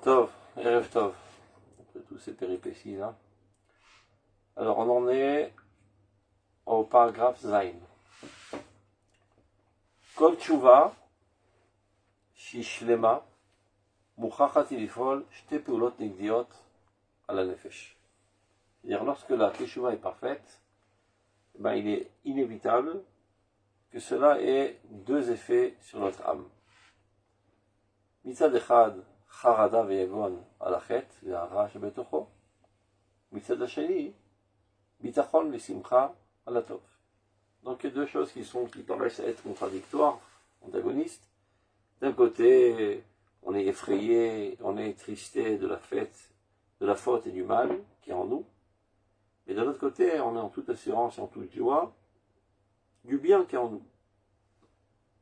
Tov, Erev Tov, après toutes ces péripéties là. Alors on en est au paragraphe Zain. Kol tshuva, shishlema, muchachat ilifol, shte peulot nigdiot à la nefesh. C'est-à-dire lorsque la teshuva est parfaite, ben, il est inévitable que cela ait deux effets sur notre âme. Mitzad echad, charada ve'yagon alachet ve'ara shebetocho. Mitzad hasheni, bitachon ve'simcha alatov. Donc il y a deux choses qui paraissent être contradictoires, antagonistes. D'un côté, on est effrayé, on est tristé de la faute et du mal qui est en nous. Et de l'autre côté, on est en toute assurance et en toute joie du bien qui est en nous.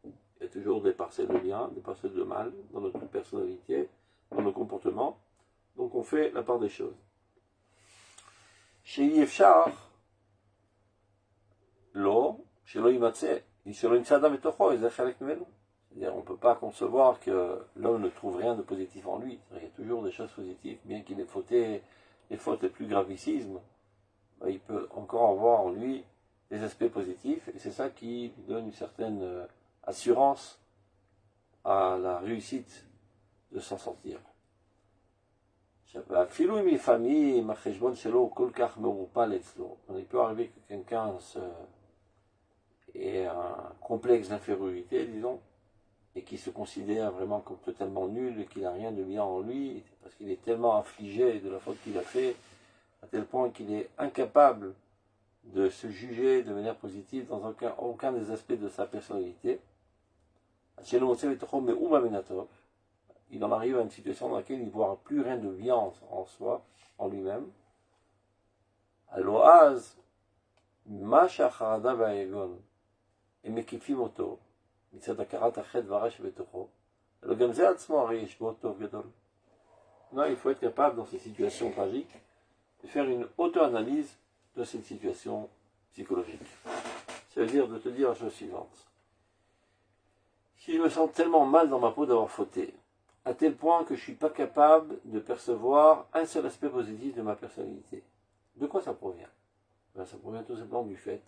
Il y a toujours des parcelles de bien, des parcelles de mal dans notre personnalité, dans nos comportements. Donc on fait la part des choses. Chez Yefchar, l'eau, chez l'Oïmatse, chez l'Oïmsadam et Tocho, ils achalek menu. C'est-à-dire on ne peut pas concevoir que l'homme ne trouve rien de positif en lui. Il y a toujours des choses positives, bien qu'il ait fauté les fautes les plus gravissimes. Il peut encore avoir en lui des aspects positifs, et c'est ça qui lui donne une certaine assurance à la réussite de s'en sortir. Il peut arriver que quelqu'un ait un complexe d'infériorité, disons, et qui se considère vraiment comme totalement nul, et qu'il n'a rien de bien en lui, parce qu'il est tellement affligé de la faute qu'il a fait, à tel point qu'il est incapable de se juger de manière positive dans aucun des aspects de sa personnalité. Il en arrive à une situation dans laquelle il ne voit plus rien de bien en soi, en lui-même. Alors, non, il faut être capable dans ces situations tragiques de faire une auto-analyse de cette situation psychologique. Ça veut dire de te dire la chose suivante. Si je me sens tellement mal dans ma peau d'avoir fauté, à tel point que je ne suis pas capable de percevoir un seul aspect positif de ma personnalité, de quoi ça provient? Ben, ça provient tout simplement du fait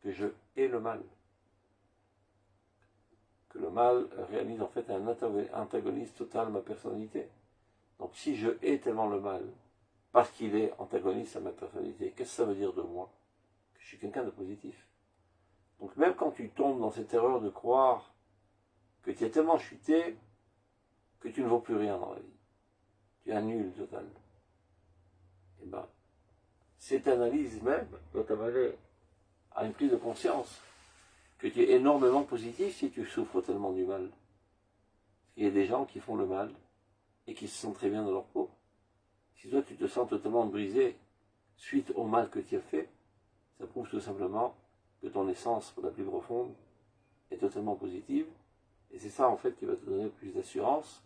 que je hais le mal. Que le mal réalise en fait un antagoniste total à ma personnalité. Donc si je hais tellement le mal, parce qu'il est antagoniste à ma personnalité, qu'est-ce que ça veut dire de moi? Que je suis quelqu'un de positif. Donc même quand tu tombes dans cette erreur de croire que tu es tellement chuté que tu ne vaux plus rien dans la vie, tu es un nul total, et ben, cette analyse même doit t'amener à une prise de conscience que tu es énormément positif si tu souffres tellement du mal. Il y a des gens qui font le mal et qui se sentent très bien dans leur peau. Si toi tu te sens totalement brisé suite au mal que tu as fait, ça prouve tout simplement que ton essence la plus profonde est totalement positive, et c'est ça en fait qui va te donner plus d'assurance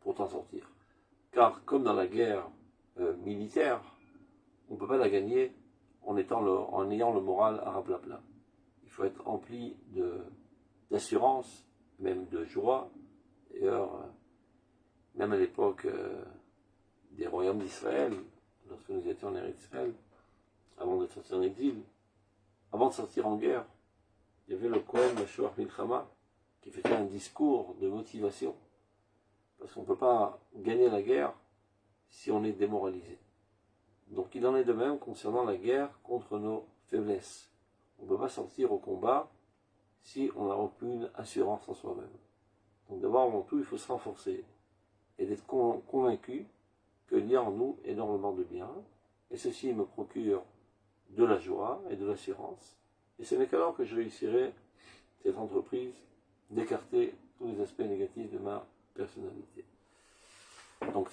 pour t'en sortir. Car comme dans la guerre militaire, on ne peut pas la gagner en ayant le moral à raplapla. Il faut être rempli d'assurance, même de joie. D'ailleurs, même à l'époque des royaumes d'Israël, lorsque nous étions en Eretz Israël, avant de sortir en exil, avant de sortir en guerre, il y avait le Kohen Mashuach Milchama qui faisait un discours de motivation. Parce qu'on ne peut pas gagner la guerre si on est démoralisé. Donc il en est de même concernant la guerre contre nos faiblesses. On ne peut pas sortir au combat si on n'a aucune assurance en soi-même. Donc d'abord, avant tout, il faut se renforcer et d'être convaincu qu'il y a en nous énormément de bien, et ceci me procure de la joie et de l'assurance, et ce n'est qu'alors que je réussirai cette entreprise d'écarter tous les aspects négatifs de ma personnalité. Donc,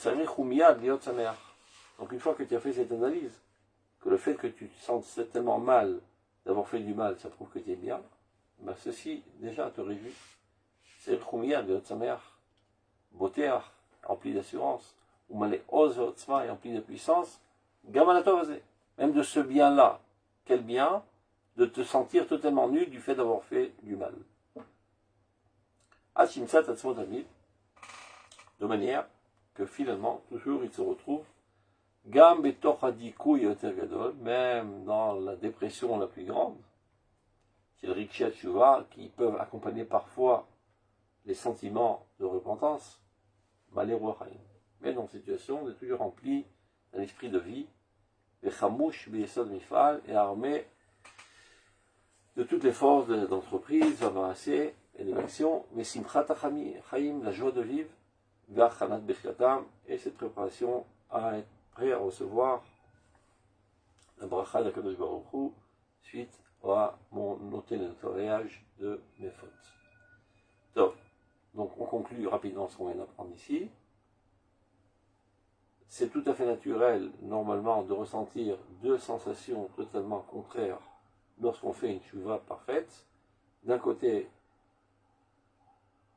donc une fois que tu as fait cette analyse, que le fait que tu te sentes tellement mal d'avoir fait du mal, ça prouve que tu es bien, ben ceci déjà te réjouit. C'est le chumia de Yotzamer, beauté, rempli d'assurance, ou malé oz otzma et rempli de puissance, gamanatov, même de ce bien-là. Quel bien? De te sentir totalement nul du fait d'avoir fait du mal. De manière que finalement, toujours, il se retrouve Gam betoch hadikoui yoter gadol, même dans la dépression la plus grande, c'est le rikshia tshuva, qui peuvent accompagner parfois les sentiments de repentance, malheureux. Mais dans cette situation, on est toujours rempli d'un esprit de vie, et chamouch b'yesod mifal, et armé de toutes les forces d'entreprise, d'embrasser et de l'action, mais simchat chaim, la joie de vivre, v'achanat bechkatam, et cette préparation à être prêt à recevoir la bracha d'Akadosh Baruch Hu suite à mon noté de nettoyage de mes fautes. Donc, on conclut rapidement ce qu'on vient d'apprendre ici. C'est tout à fait naturel, normalement, de ressentir deux sensations totalement contraires lorsqu'on fait une tchouva parfaite. D'un côté,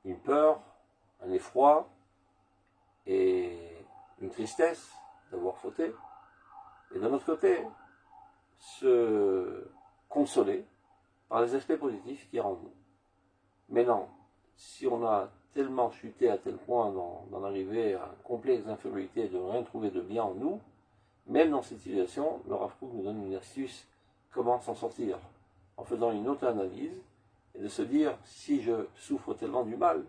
une peur, un effroi et une tristesse d'avoir fauté. Et d'un autre côté, se consoler par les aspects positifs qui rendent nous. Mais non, si on a tellement chuté à tel point d'en arriver à un complexe d'infériorité et de ne rien trouver de bien en nous, même dans cette situation, le Rav Kook nous donne une astuce comment s'en sortir, en faisant une auto-analyse et de se dire, si je souffre tellement du mal,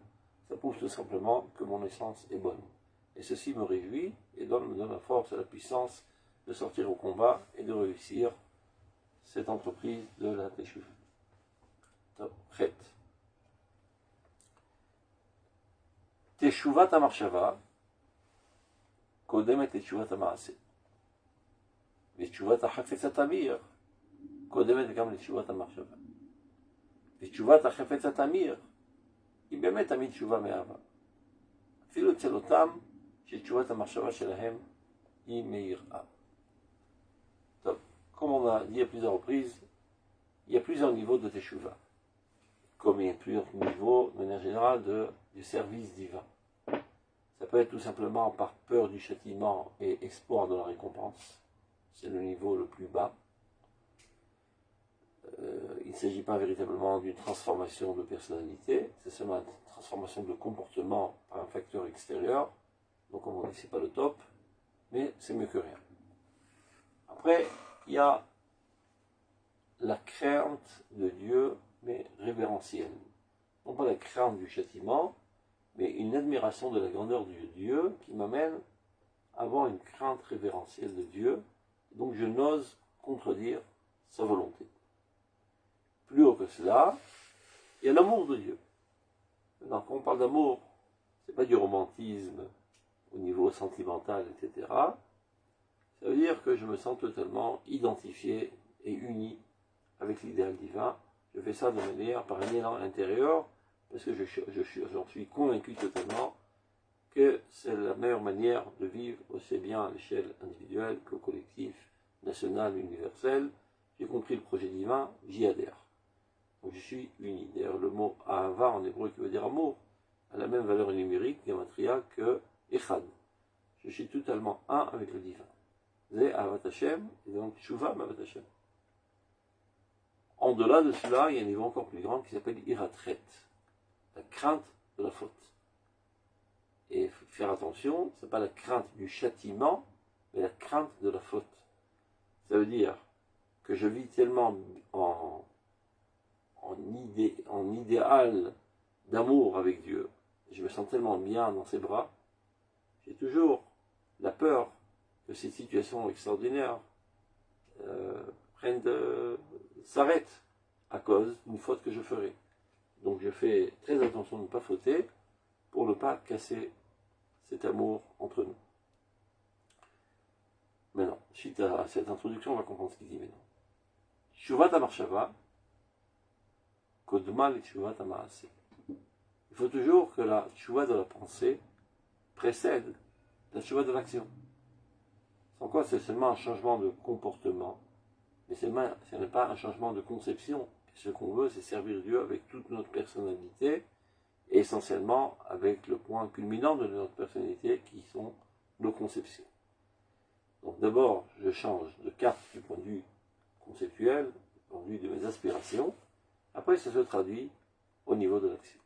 ça prouve tout simplement que mon essence est bonne. Et ceci me réjouit et me donne la force et la puissance de sortir au combat et de réussir cette entreprise de la Teshuva. Chet. Teshuvat HaMarshava, קודמת לתשובת המעשה. ותשובת החפץ התמיר, קודמת גם לתשובת המחשבה. ותשובת החפץ התמיר, היא באמת תמיד תשובה מאהבה. אפילו אצל אותם שתשובת המחשבה שלהם היא מיראה. טוב, comme on a dit à plusieurs reprises, il y a plusieurs niveaux de teshuva. Comme il y a plusieurs niveaux, de manière générale, du service divin. Ça peut être tout simplement par peur du châtiment et espoir de la récompense. C'est le niveau le plus bas. Il ne s'agit pas véritablement d'une transformation de personnalité, c'est seulement une transformation de comportement par un facteur extérieur. Donc comme on dit, c'est pas le top, mais c'est mieux que rien. Après, il y a la crainte de Dieu, mais révérentielle. Non pas la crainte du châtiment, mais une admiration de la grandeur de Dieu qui m'amène à avoir une crainte révérentielle de Dieu. Donc je n'ose contredire sa volonté. Plus haut que cela, il y a l'amour de Dieu. Maintenant, quand on parle d'amour, ce n'est pas du romantisme au niveau sentimental, etc. Ça veut dire que je me sens totalement identifié et uni avec l'idéal divin. Je fais ça de manière par un élan intérieur, parce que j'en suis convaincu totalement que c'est la meilleure manière de vivre aussi bien à l'échelle individuelle que collective, nationale, universelle. J'ai compris le projet divin, j'y adhère. Donc je suis uni. D'ailleurs, le mot Ahava en hébreu qui veut dire amour a la même valeur numérique, gematria, que Echad. Je suis totalement un avec le divin. C'est Ahavat Hashem, et donc Tshuva Ahavat Hashem. En delà de cela, il y a un niveau encore plus grand qui s'appelle Iratret, la crainte de la faute. Et faire attention, ce n'est pas la crainte du châtiment, mais la crainte de la faute. Ça veut dire que je vis tellement en idéal d'amour avec Dieu, je me sens tellement bien dans ses bras, j'ai toujours la peur que cette situation extraordinaire s'arrête à cause d'une faute que je ferai. Donc je fais très attention de ne pas fauter pour ne pas casser cet amour entre nous. Maintenant, suite à cette introduction, on va comprendre ce qu'il dit maintenant. Tshuvat HaMarshava, Kodma le Tshuvat HaMaaseh. Il faut toujours que la Tshuva de la pensée précède la Tshuva de l'action. Sans quoi, c'est seulement un changement de comportement, mais ce n'est pas un changement de conception. Ce qu'on veut, c'est servir Dieu avec toute notre personnalité, et essentiellement avec le point culminant de notre personnalité, qui sont nos conceptions. Donc d'abord, je change de carte du point de vue conceptuel, du point de vue de mes aspirations. Après, ça se traduit au niveau de l'action.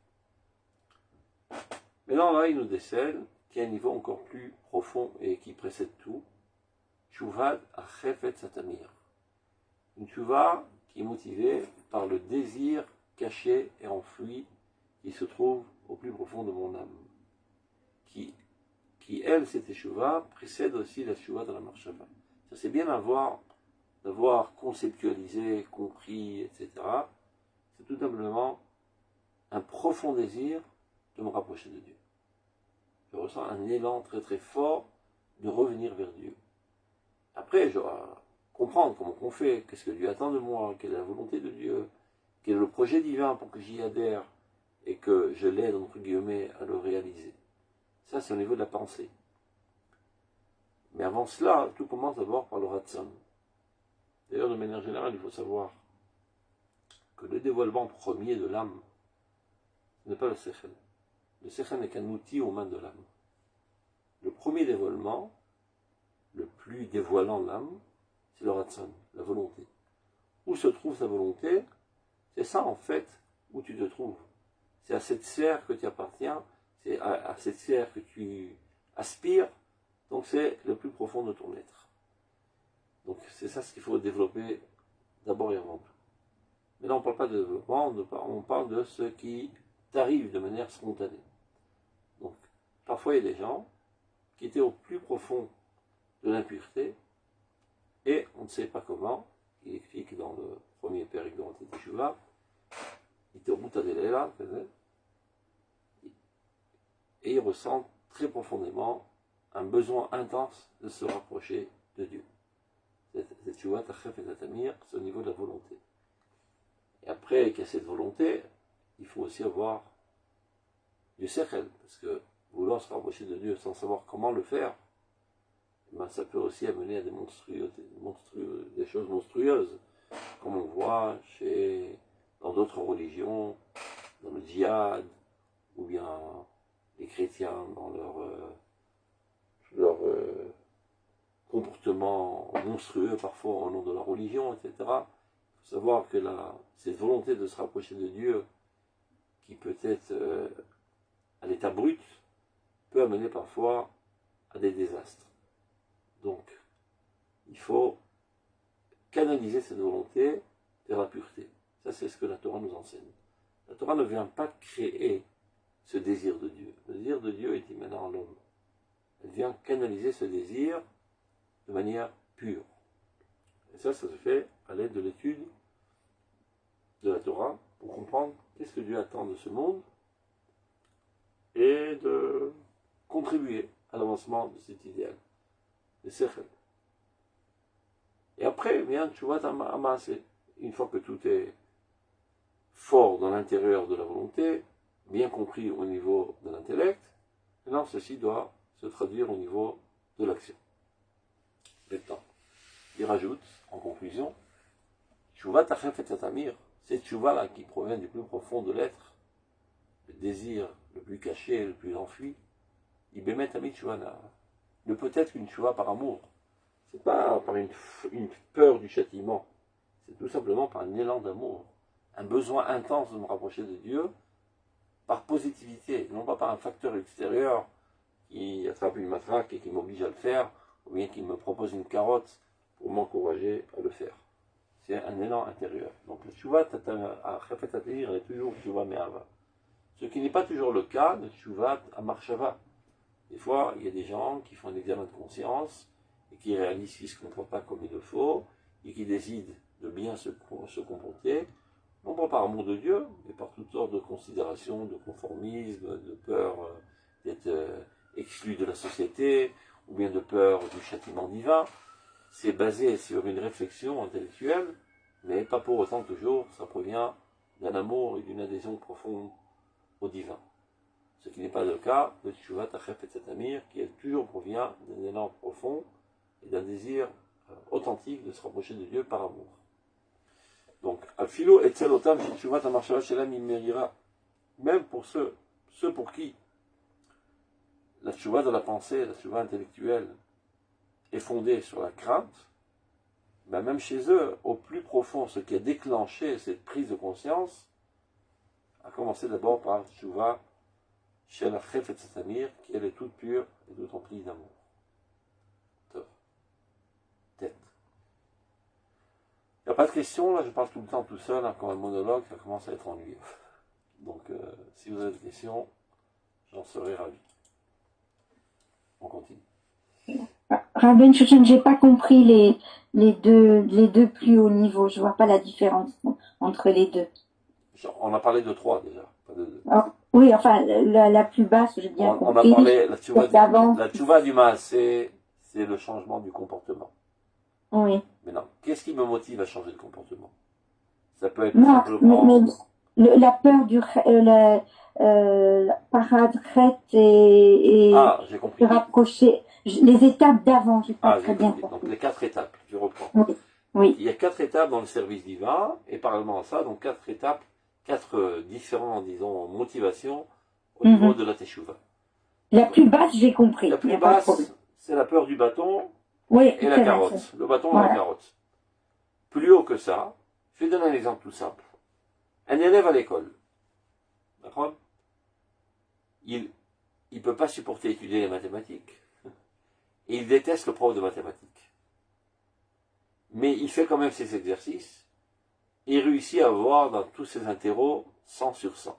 Maintenant, là, il nous décèle qui est un niveau encore plus profond et qui précède tout. Tshuva achefet satamir. Une tshuva qui est motivée par le désir caché et enfoui qui se trouve au plus profond de mon âme. Qui elle, cette tshuva, précède aussi la tshuva de la marshava. Ça c'est bien d'avoir conceptualisé, compris, etc. C'est tout simplement un profond désir de me rapprocher de Dieu. Je ressens un élan très très fort de revenir vers Dieu. Après, je dois comprendre comment on fait, qu'est-ce que Dieu attend de moi, quelle est la volonté de Dieu, quel est le projet divin pour que j'y adhère et que je l'aide, entre guillemets, à le réaliser. Ça, c'est au niveau de la pensée. Mais avant cela, tout commence d'abord par le Ratzon. D'ailleurs, de manière générale, il faut savoir que le dévoilement premier de l'âme, ce n'est pas le Sechel. Le Sechel n'est qu'un outil aux mains de l'âme. Le premier dévoilement, le plus dévoilant de l'âme, c'est le Ratzon, la volonté. Où se trouve sa volonté? C'est ça, en fait, où tu te trouves. C'est à cette sphère que tu appartiens, c'est à cette sphère que tu aspires, donc c'est le plus profond de ton être. Donc c'est ça ce qu'il faut développer d'abord et avant tout. Mais là on ne parle pas de développement, on parle de ce qui t'arrive de manière spontanée. Donc parfois il y a des gens qui étaient au plus profond de l'impureté, et on ne sait pas comment, il explique dans le premier périple de Rotet Teshuvah, il te route à là, et il ressent très profondément un besoin intense de se rapprocher de Dieu. Cette Teshuvah Tachef et Tatamir, c'est au niveau de la volonté. Et après qu'il y a cette volonté, il faut aussi avoir du Sechel, parce que vouloir se rapprocher de Dieu sans savoir comment le faire, ben ça peut aussi amener à des choses monstrueuses, comme on voit dans d'autres religions, dans le djihad, ou bien les chrétiens dans leur comportement monstrueux parfois au nom de la religion, etc. Il faut savoir que cette volonté de se rapprocher de Dieu, qui peut être à l'état brut, peut amener parfois à des désastres. Donc, il faut canaliser cette volonté vers la pureté. Ça, c'est ce que la Torah nous enseigne. La Torah ne vient pas créer ce désir de Dieu. Le désir de Dieu est immanent en l'homme. Elle vient canaliser ce désir de manière pure. Et ça se fait à l'aide de l'étude de la Torah pour comprendre qu'est-ce que Dieu attend de ce monde et de contribuer à l'avancement de cet idéal, le Sechel. Et après vient Tshuvat HaMaaseh. Une fois que tout est fort dans l'intérieur de la volonté, bien compris au niveau de l'intellect, maintenant ceci doit se traduire au niveau de l'action. Maintenant, il rajoute, en conclusion, Tshuvat Tachef et Tatamir, cette Tshuva-là qui provient du plus profond de l'être, le désir le plus caché, le plus enfui, il bémet Amit Tshuva. Ne peut être qu'une Tshuva par amour. C'est pas par une peur du châtiment, c'est tout simplement par un élan d'amour, un besoin intense de me rapprocher de Dieu, par positivité, non pas par un facteur extérieur qui attrape une matraque et qui m'oblige à le faire, ou bien qui me propose une carotte pour m'encourager à le faire. C'est un élan intérieur. Donc le Tshuva à Chafet Tatamir est toujours Tshuva Me'ava. Ce qui n'est pas toujours le cas de Tshuva à Marshava. Des fois, il y a des gens qui font un examen de conscience et qui réalisent qu'ils ne se comportent pas comme il le faut et qui décident de bien se comporter, non pas par amour de Dieu, mais par toutes sortes de considérations, de conformisme, de peur d'être exclu de la société, ou bien de peur du châtiment divin. C'est basé sur une réflexion intellectuelle, mais pas pour autant toujours ça provient d'un amour et d'une adhésion profonde au divin. Ce qui n'est pas le cas de Tshuvat Tachef et Tatamir, qui elle toujours provient d'un élan profond et d'un désir authentique de se rapprocher de Dieu par amour. Donc, Al-Philo et Tzelotam, Tshuvat HaMarshava Shelam Immerira, même pour ceux pour qui la Tshuva de la pensée, la Tshuva intellectuelle, est fondée sur la crainte, ben même chez eux, au plus profond, ce qui a déclenché cette prise de conscience, a commencé d'abord par Tshuva chez la Chefetz Tamir, qui elle est toute pure et toute remplie d'amour. Tête. Il n'y a pas de questions, là je parle tout le temps tout seul, hein, comme un monologue, ça commence à être ennuyeux. Donc si vous avez des questions, j'en serai ravi. On continue. Rabben Shushan, j'ai pas compris les deux plus hauts niveaux. Je vois pas la différence entre les deux. On a parlé de 3 déjà, pas de 2. Alors, oui, enfin, la plus basse, j'ai bien On a compris. parlé, la D'avant. tchouva du Maasé, c'est le changement du comportement. Oui. Maintenant, qu'est-ce qui me motive à changer de comportement? Ça peut être Non, simplement... la peur la parade crête et Ah, j'ai compris. se rapprocher. Les étapes d'avant, j'ai pas Ah, j'ai très bien compris. Donc compris. les 4 étapes, je reprends. Oui. Donc, Oui. il y a 4 étapes dans le service divin, et parallèlement à ça, donc 4 étapes, 4 différentes, disons, motivations au niveau de la teshuva. La plus basse, j'ai compris. La Il n'y plus a pas de problème. basse, c'est la peur du bâton Oui, et la c'est vrai. carotte. Le bâton et Voilà. la carotte. Plus haut que ça, je vais donner un exemple tout simple. Un élève à l'école, d'accord? Il ne peut pas supporter étudier les mathématiques. Et il déteste le prof de mathématiques. Mais il fait quand même ses exercices. Et il réussit à avoir dans tous ses interros 100 sur 100.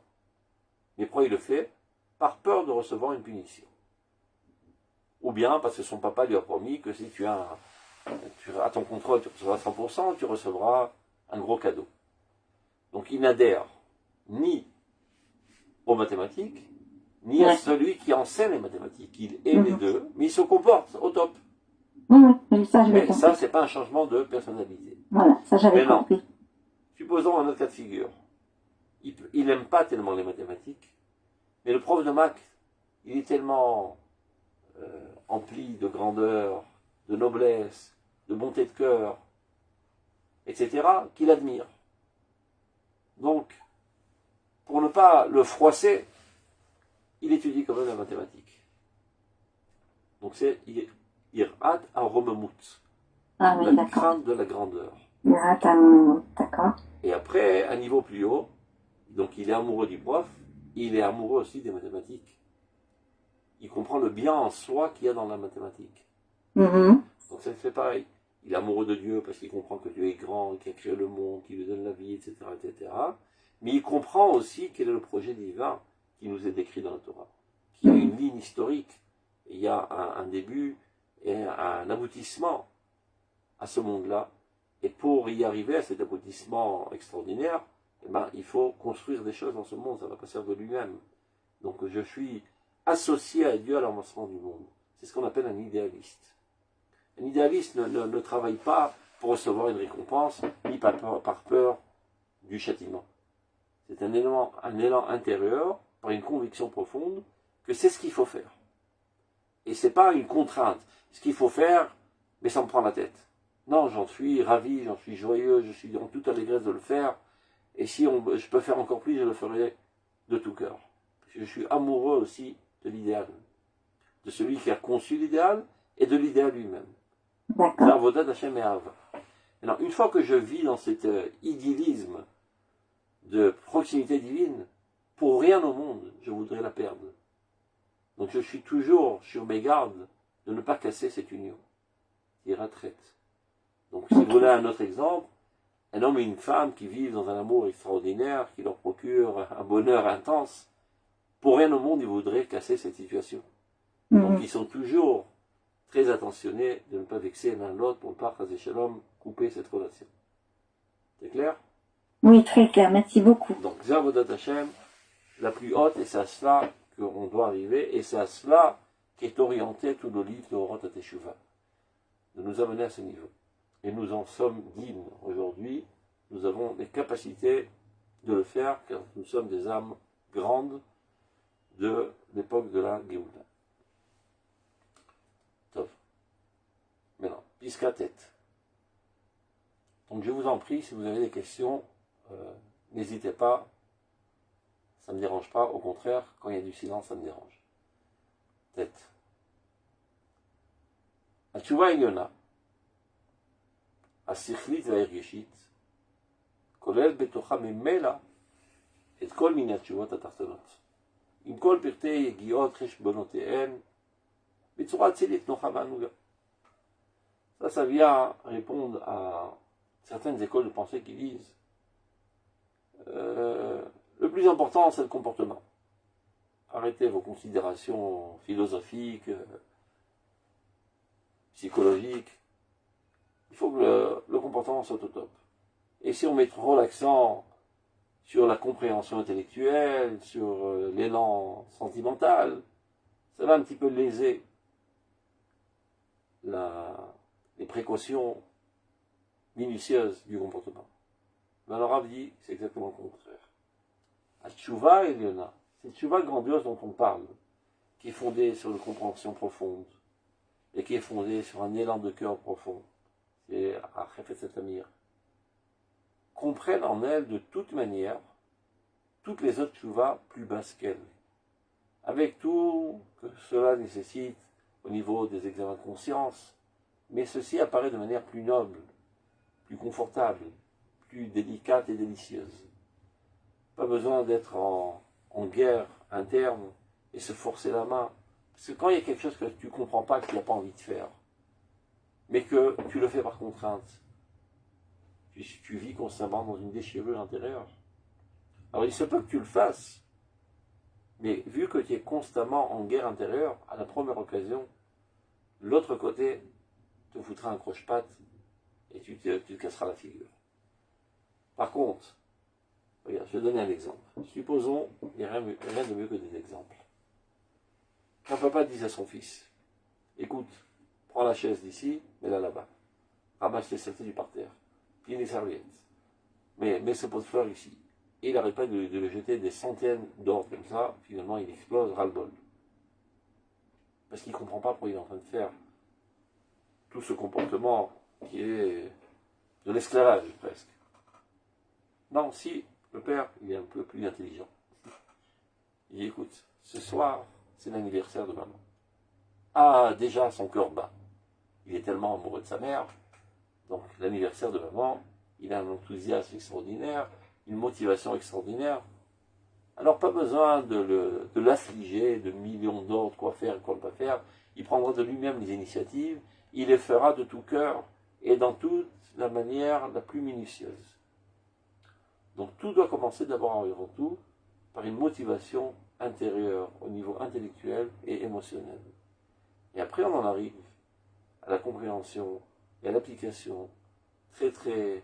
Mais pourquoi il le fait? Par peur de recevoir une punition. Ou bien parce que son papa lui a promis que si à ton contrôle tu recevras 100%, tu recevras un gros cadeau. Donc il n'adhère ni aux mathématiques, ni à celui qui enseigne les mathématiques. Il est les deux, mais il se comporte au top. Ça, je Mais ça, c'est pas un changement de personnalité. Voilà, ça j'avais compris. Supposons un autre cas de figure. Il n'aime pas tellement les mathématiques, mais le prof de maths, il est tellement empli de grandeur, de noblesse, de bonté de cœur, etc., qu'il admire. Donc, pour ne pas le froisser, il étudie quand même la mathématique. Donc c'est Irat Aromemut, la crainte de la grandeur. D'accord. Et après, à un niveau plus haut, donc il est amoureux du prof, il est amoureux aussi des mathématiques. Il comprend le bien en soi qu'il y a dans la mathématique. Donc ça fait pareil. Il est amoureux de Dieu parce qu'il comprend que Dieu est grand, qu'il a créé le monde, qu'il lui donne la vie, etc., etc. Mais il comprend aussi quel est le projet divin qui nous est décrit dans la Torah. Qu'il y a une ligne historique, il y a un début et un aboutissement à ce monde-là. Et pour y arriver à cet aboutissement extraordinaire, eh ben, il faut construire des choses dans ce monde, ça ne va pas se faire de lui-même. Donc je suis associé à Dieu à l'avancement du monde. C'est ce qu'on appelle un idéaliste. Un idéaliste ne travaille pas pour recevoir une récompense, ni par peur du châtiment. C'est un élan intérieur, par une conviction profonde, que c'est ce qu'il faut faire. Et ce n'est pas une contrainte. Ce qu'il faut faire, mais ça me prend la tête. Non, j'en suis ravi, j'en suis joyeux, je suis en toute allégresse de le faire. Et si je peux faire encore plus, je le ferai de tout cœur. Je suis amoureux aussi de l'idéal. De celui qui a conçu l'idéal et de l'idéal lui-même. L'avodat d'Hachem et Ava. Alors, une fois que je vis dans cet idyllisme de proximité divine, pour rien au monde, je voudrais la perdre. Donc je suis toujours sur mes gardes de ne pas casser cette union, qui retraite. Donc si vous voulez un autre exemple, un homme et une femme qui vivent dans un amour extraordinaire, qui leur procure un bonheur intense, pour rien au monde, ils voudraient casser cette situation. Donc ils sont toujours très attentionnés de ne pas vexer l'un l'autre pour ne pas, chas v'shalom, couper cette relation. C'est clair? Oui, très clair, merci beaucoup. Donc, Zavodat Hashem, la plus haute, et c'est à cela qu'on doit arriver, et c'est à cela qu'est orienté tout le livre de Orot HaTeshuva, de nous amener à ce niveau. Et nous en sommes dignes aujourd'hui, nous avons les capacités de le faire, car nous sommes des âmes grandes de l'époque de la Géoula. Top. Maintenant, Pisca tête. Donc je vous en prie, si vous avez des questions, n'hésitez pas, ça ne me dérange pas, au contraire, quand il y a du silence, ça me dérange. Tête. התשובה העליונה, השכלית וההרגשית, כוללת בתוכה ממילא את כל מיני התשובות התחתונות. עם כל פרטי יגיעות חשבונותיהן, בצורה אצילית נוחה וענוגה. Ça vient répondre à certaines écoles de pensée qui disent le plus important, c'est le comportement. Arrêtez vos considérations philosophiques, psychologiques. Il faut que le comportement soit au top. Et si on met trop l'accent sur la compréhension intellectuelle, sur l'élan sentimental, ça va un petit peu léser les précautions minutieuses du comportement. Mais le Rav dit c'est exactement le contraire. À Tchouva, il y en a. C'est Tchouva grandiose dont on parle, qui est fondée sur une compréhension profonde, et qui est fondée sur un élan de cœur profond. C'est à Chefetz Amir. Comprennent en elle de toute manière toutes les autres Tchouva plus basses qu'elle. Avec tout que cela nécessite au niveau des examens de conscience, mais ceci apparaît de manière plus noble, plus confortable, plus délicate et délicieuse. Pas besoin d'être en guerre interne et se forcer la main. Parce que quand il y a quelque chose que tu ne comprends pas, que tu n'as pas envie de faire, mais que tu le fais par contrainte, tu vis constamment dans une déchirure intérieure. Alors il se peut que tu le fasses, mais vu que tu es constamment en guerre intérieure, à la première occasion, l'autre côté te foutra un croche-patte et tu te casseras la figure. Par contre, regarde, je vais donner un exemple. Supposons, il n'y a rien de mieux que des exemples. Qu'un papa dise à son fils, écoute, prends la chaise d'ici, mets-la là-bas. Ramasse les saletés du parterre. Plie les serviettes. Mets ce pot de fleurs ici. Et il n'arrête pas de le jeter des centaines d'ordres comme ça, finalement il explose ras-le-bol. Parce qu'il ne comprend pas pourquoi il est en train de faire tout ce comportement qui est de l'esclavage presque. Non, si le père il est un peu plus intelligent, il dit écoute, ce soir c'est l'anniversaire de maman. Ah, déjà son cœur bat. Il est tellement amoureux de sa mère, donc l'anniversaire de maman, il a un enthousiasme extraordinaire, une motivation extraordinaire. Alors pas besoin de l'affliger de millions d'ordres, quoi faire et quoi ne pas faire. Il prendra de lui-même les initiatives, il les fera de tout cœur et dans toute la manière la plus minutieuse. Donc tout doit commencer d'abord et avant tout par une motivation intérieure au niveau intellectuel et émotionnel. Et après on en arrive à la compréhension et à l'application très très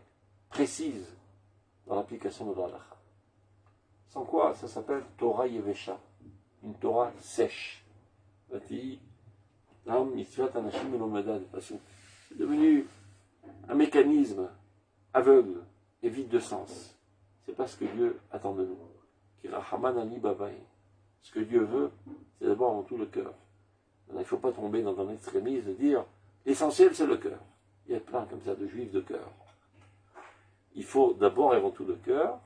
précise dans l'application de l'halakha. Sans quoi ça s'appelle Torah Yevesha, une Torah sèche. C'est devenu un mécanisme aveugle et vide de sens. C'est pas ce que Dieu attend de nous. Ce que Dieu veut, c'est d'abord avant tout le cœur. Il ne faut pas tomber dans un extrémisme de dire l'essentiel c'est le cœur. Il y a plein comme ça de juifs de cœur. Il faut d'abord et avant tout le cœur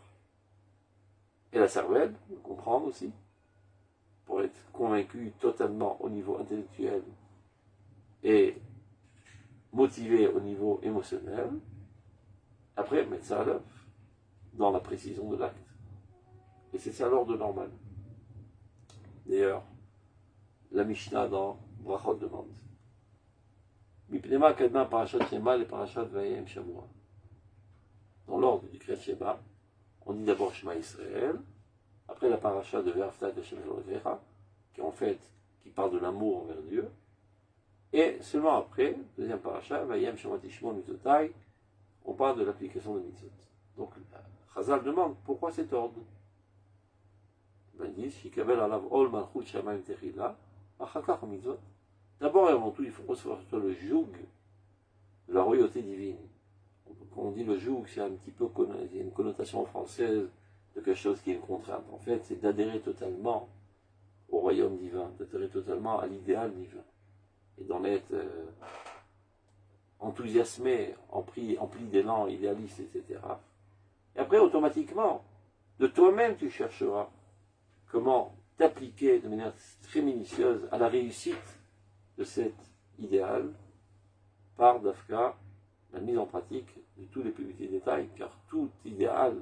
et la cervelle, comprendre aussi, pour être convaincu totalement au niveau intellectuel et motivé au niveau émotionnel. Après, mettre ça à l'œuvre, dans la précision de l'acte. Et c'est ça l'ordre normal. D'ailleurs, la Mishnah dans Brachot demande Mipnema kadma parashat Shema et parashat Vayem Shamua. Dans l'ordre du Kriyat Shema, on dit d'abord Shema Israël, après la paracha de Ve'afta de Shem Elohecha, qui parle de l'amour envers Dieu, et seulement après, deuxième paracha, Vayem Shema Tishmo Mitzotai, on parle de l'application de Mitzvot. Donc, Chazal demande pourquoi cet ordre. Ben, ils disent Shikabel alav ol malchut shamayim techila, achakach mitzvot. D'abord et avant tout, il faut recevoir sur le joug de la royauté divine. Quand on dit le joug, c'est un petit peu il y a une connotation française de quelque chose qui est une contrainte. En fait, c'est d'adhérer totalement au royaume divin, d'adhérer totalement à l'idéal divin. Et d'en être enthousiasmé, empli d'élan idéaliste, etc. Et après, automatiquement, de toi-même, tu chercheras comment t'appliquer de manière très minutieuse à la réussite de cet idéal par Dafka, la mise en pratique de tous les plus petits détails, car tout idéal,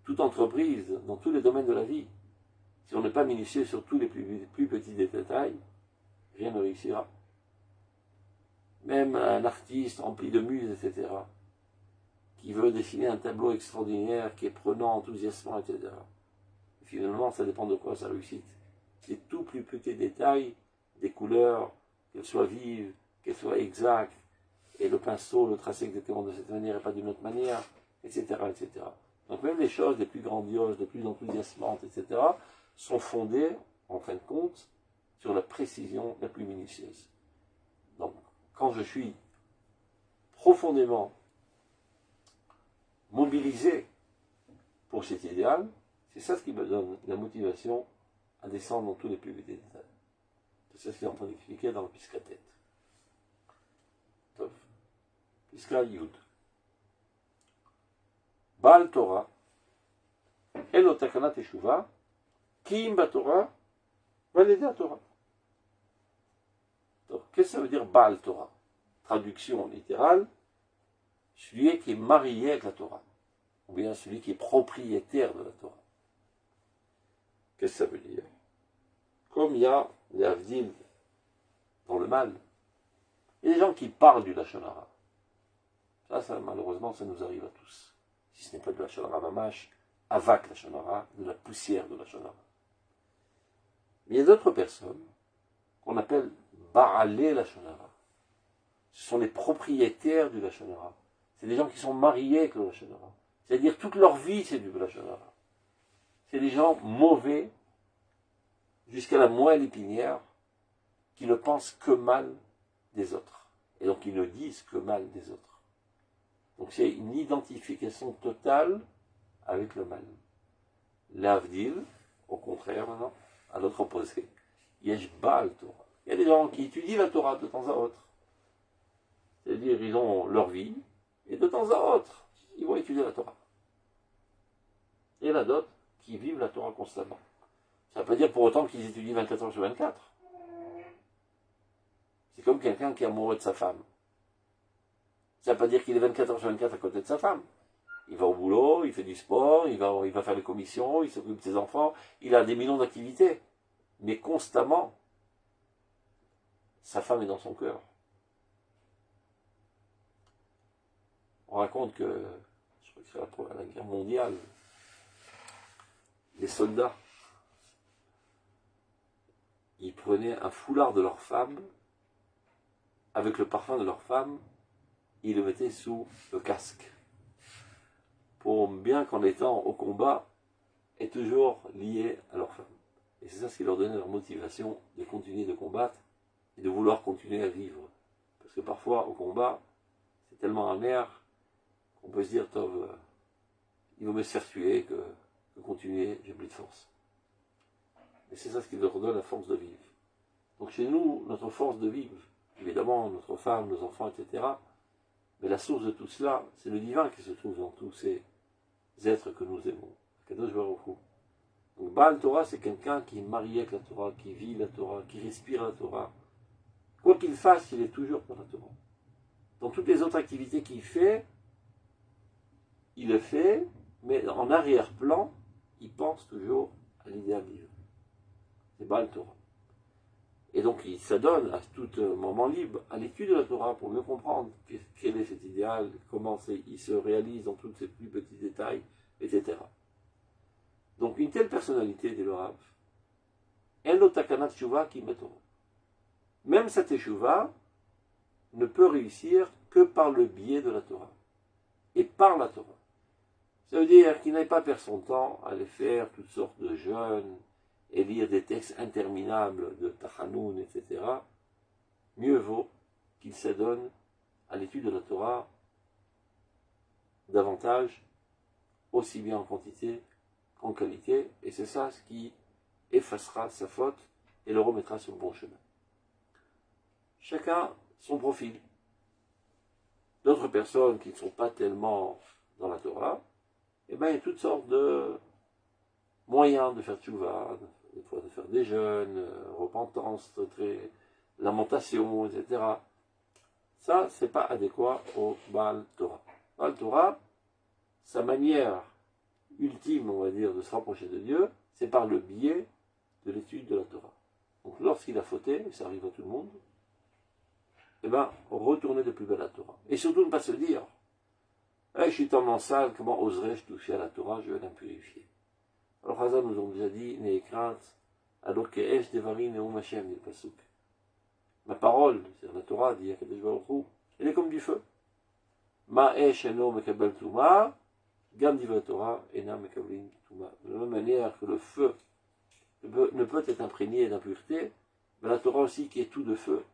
toute entreprise, dans tous les domaines de la vie, Si on n'est pas minutieux sur tous les plus petits détails, rien ne réussira. Même un artiste rempli de muse, etc., qui veut dessiner un tableau extraordinaire, qui est prenant, enthousiasmant, etc. Et finalement, ça dépend de quoi sa réussite. Les tout plus petits détails, des couleurs, qu'elles soient vives, qu'elles soient exactes, et le pinceau, le tracé exactement de cette manière et pas d'une autre manière, etc., etc. Donc même les choses les plus grandioses, les plus enthousiasmantes, etc., sont fondées, en fin de compte, sur la précision la plus minutieuse. Donc, quand je suis profondément mobilisé pour cet idéal, c'est ça ce qui me donne la motivation à descendre dans tous les plus petits détails. C'est ce qu'il est en train d'expliquer dans le Piscatet. Piska Yud. Baal Torah, Elo Takana Teshuva, Kim Batorah, Valéda Torah. Qu'est-ce que ça veut dire Baal Torah? Traduction littérale, celui qui est marié avec la Torah, ou bien celui qui est propriétaire de la Torah. Qu'est-ce que ça veut dire? Comme il y a les Avdim dans le mal, il y a des gens qui parlent du Lachon Hara. Ça, malheureusement, ça nous arrive à tous. Si ce n'est pas de Lachon Hara Mamash, Avak Lachon Hara, de la poussière de Lachon Hara. Mais il y a d'autres personnes qu'on appelle Baalé Lachon Hara. Ce sont les propriétaires du Lachon Hara. C'est des gens qui sont mariés avec le Lachon Hara. C'est-à-dire toute leur vie, c'est du Lachon Hara. C'est des gens mauvais, jusqu'à la moelle épinière, qui ne pensent que mal des autres. Et donc ils ne disent que mal des autres. Donc c'est une identification totale avec le mal. L'Avdil, au contraire maintenant, à l'autre opposé. Yesh Baal Torah. Il y a des gens qui étudient la Torah de temps à autre. C'est-à-dire ils ont leur vie, et de temps à autre, ils vont étudier la Torah. Et il y en a d'autres qui vivent la Torah constamment. Ça ne veut pas dire pour autant qu'ils étudient 24 heures sur 24. C'est comme quelqu'un qui est amoureux de sa femme. Ça ne veut pas dire qu'il est 24 heures sur 24 à côté de sa femme. Il va au boulot, il fait du sport, il va faire les commissions, il s'occupe de ses enfants, il a des millions d'activités. Mais constamment, sa femme est dans son cœur. On raconte que, je crois que c'est à la guerre mondiale, les soldats, ils prenaient un foulard de leur femme, avec le parfum de leur femme, ils le mettaient sous le casque. Pour bien qu'en étant au combat, est toujours lié à leur femme. Et c'est ça ce qui leur donnait leur motivation de continuer de combattre et de vouloir continuer à vivre. Parce que parfois, au combat, c'est tellement amer qu'on peut se dire, Tov, il vaut mieux se faire tuer que continuer, j'ai plus de force. Et c'est ça ce qui leur donne la force de vivre. Donc chez nous, notre force de vivre, évidemment, notre femme, nos enfants, etc., mais la source de tout cela, c'est le divin qui se trouve dans tous ces êtres que nous aimons. Kadosh Baruch Hu. Donc Baal Torah, c'est quelqu'un qui est marié avec la Torah, qui vit la Torah, qui respire la Torah. Quoi qu'il fasse, il est toujours pour la Torah. Dans toutes les autres activités qu'il fait, il le fait, mais en arrière-plan, il pense toujours à l'idéal divin. C'est Baal Torah. Et donc il s'adonne à tout moment libre à l'étude de la Torah pour mieux comprendre quel est cet idéal, comment il se réalise dans tous ses plus petits détails, etc. Donc une telle personnalité, dit le Rav, elle no takana teshuva ki Torah. Même sa teshuva ne peut réussir que par le biais de la Torah et par la Torah. Ça veut dire qu'il n'aille pas perdre son temps à aller faire toutes sortes de jeûnes et lire des textes interminables de Tachanoun, etc., mieux vaut qu'il s'adonne à l'étude de la Torah davantage, aussi bien en quantité qu'en qualité, et c'est ça ce qui effacera sa faute et le remettra sur le bon chemin. Chacun son profil. D'autres personnes qui ne sont pas tellement dans la Torah, eh bien, il y a toutes sortes de moyens de faire tchouva, des fois de faire des jeûnes, repentance, lamentation, etc. Ça, c'est pas adéquat au Baal Torah. Baal Torah, sa manière ultime, on va dire, de se rapprocher de Dieu, c'est par le biais de l'étude de la Torah. Donc lorsqu'il a fauté, et ça arrive à tout le monde, eh bien, retournez de plus belle à la Torah. Et surtout ne pas se dire, je suis tellement sale, comment oserais-je toucher à la Torah, je vais l'impurifier. Alors Hazan nous ont déjà dit, n'ayez crainte, alors que Esh Devarim Neum Hashem, dit le Pasuk. Ma parole, c'est la Torah, dit Akadosh Baruch Hu, elle est comme du feu. Ma Esh Eno Mekabel Tuma, Gam Diva Torah, Ena Mekabelin Tuma. De la même manière que le feu ne peut être imprégné d'impureté, mais la Torah aussi, qui est tout de feu,